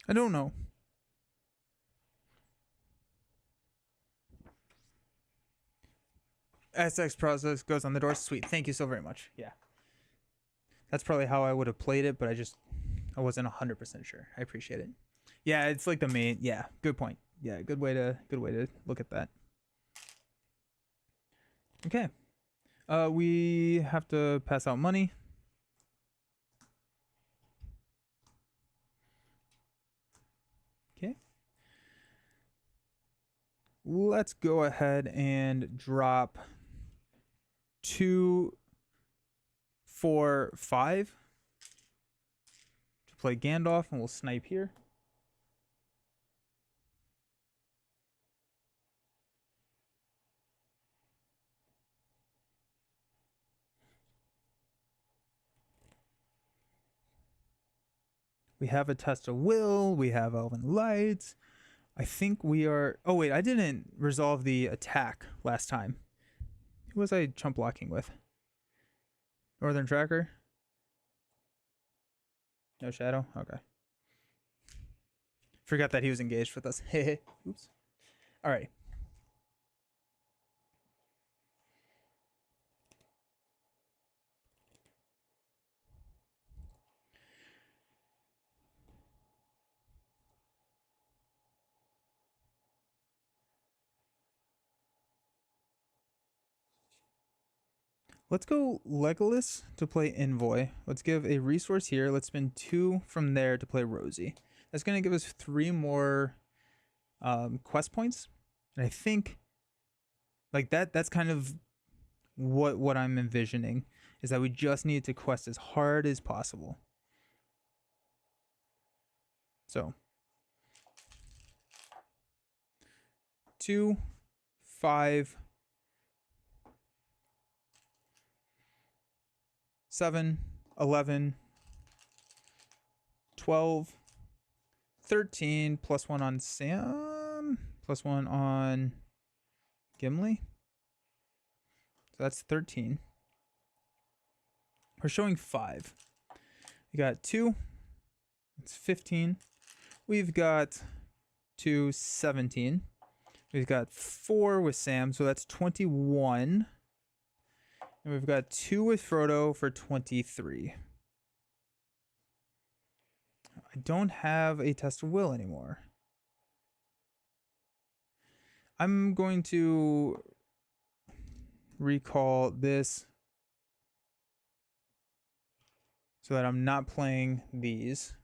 I don't know. SX process goes on the door. Sweet. Thank you so very much. Yeah. That's probably how I would have played it, but I wasn't 100% sure. I appreciate it. Yeah, it's like the main. Yeah, good point. Yeah, good way to look at that. Okay. We have to pass out money. Okay. Let's go ahead and drop 2, 4, 5 to play Gandalf, and we'll snipe here. We have a test of will. We have Elven Lights. I think we are. Oh wait, I didn't resolve the attack last time. Who was I chump blocking with? Northern Tracker. No Shadow. Okay. Forgot that he was engaged with us. Oops. All right. Let's go Legolas to play Envoy. Let's give a resource here. Let's spend 2 from there to play Rosie. That's going to give us 3 more quest points. And I think like that's kind of what I'm envisioning, is that we just need to quest as hard as possible. So 2, 5, 7, 11, 12, 13, plus 1 on Sam, plus 1 on Gimli. So that's 13. We're showing 5. We got 2. It's 15. We've got 2, 17. We've got 4 with Sam, so that's 21. And we've got 2 with Frodo for 23. I don't have a test of will anymore. I'm going to recall this so that I'm not playing these.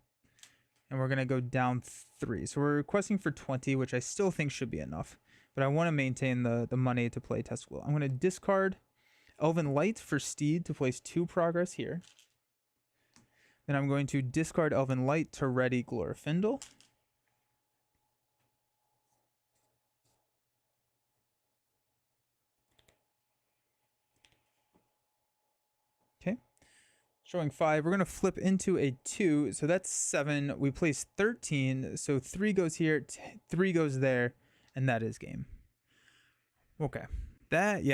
And we're going to go down 3. So we're requesting for 20, which I still think should be enough. But I want to maintain the money to play test of will. I'm going to discard Elven Light for Steed to place 2 progress here. Then I'm going to discard Elven Light to ready Glorfindel. Okay. Showing 5. We're going to flip into a 2. So that's 7. We place 13. So 3 goes here, 3 goes there, and that is game. Okay. That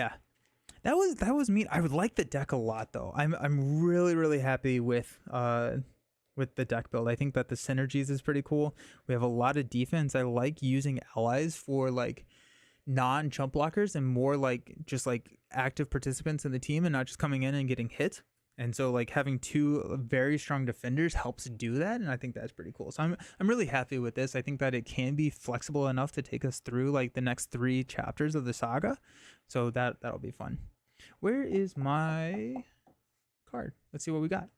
was mean. I would like the deck a lot though. I'm really happy with the deck build. I think that the synergies is pretty cool. We have a lot of defense. I like using allies for like non-chump blockers and more like just like active participants in the team and not just coming in and getting hit. And so like having 2 very strong defenders helps do that, and I think that's pretty cool. So I'm really happy with this. I think that it can be flexible enough to take us through like the next 3 chapters of the saga. So that'll be fun. Where is my card? Let's see what we got.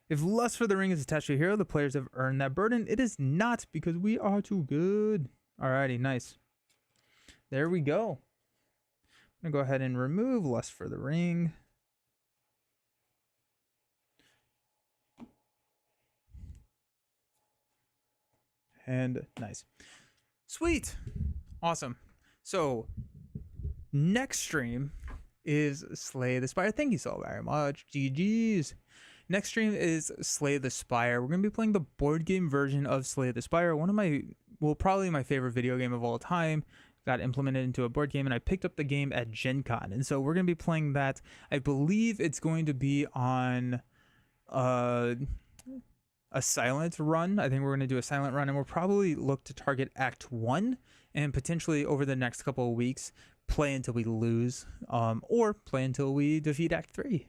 If lust for the ring is attached to a hero, the players have earned that burden. It is not, because we are too good. Alrighty, nice. There we go. I'm gonna go ahead and remove lust for the ring. And nice. Sweet. Awesome. So next stream is Slay the Spire. Thank you so very much. GG's. Next stream is Slay the Spire. We're going to be playing the board game version of Slay the Spire. Probably my favorite video game of all time. Got implemented into a board game, and I picked up the game at Gen Con. And so we're going to be playing that. I believe it's going to be on a silent run. I think we're going to do a silent run, and we'll probably look to target Act 1 and potentially over the next couple of weeks play until we lose, or play until we defeat Act 3.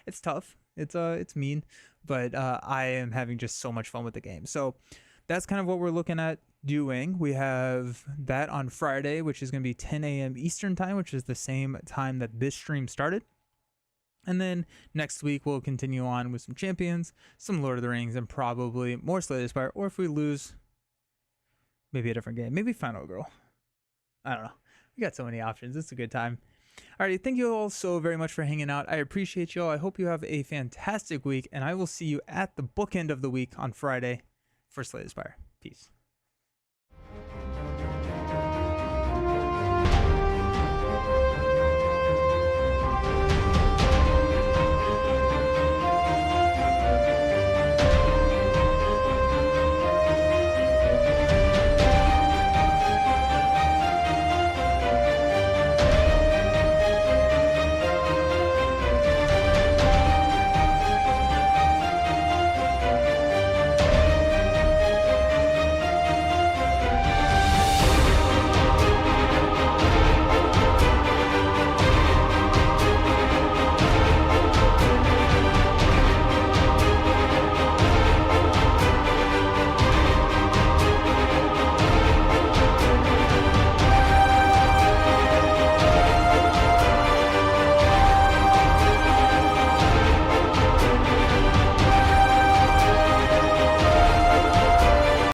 It's tough. It's mean, but I am having just so much fun with the game. So that's kind of what we're looking at doing. We have that on Friday, which is going to be 10 a.m. Eastern time, which is the same time that this stream started. And then next week, we'll continue on with some champions, some Lord of the Rings, and probably more Slay the Spire. Or if we lose, maybe a different game. Maybe Final Girl. I don't know. We got so many options. It's a good time. Alrighty, thank you all so very much for hanging out. I appreciate you all. I hope you have a fantastic week, and I will see you at the bookend of the week on Friday for Slay the Spire. Peace.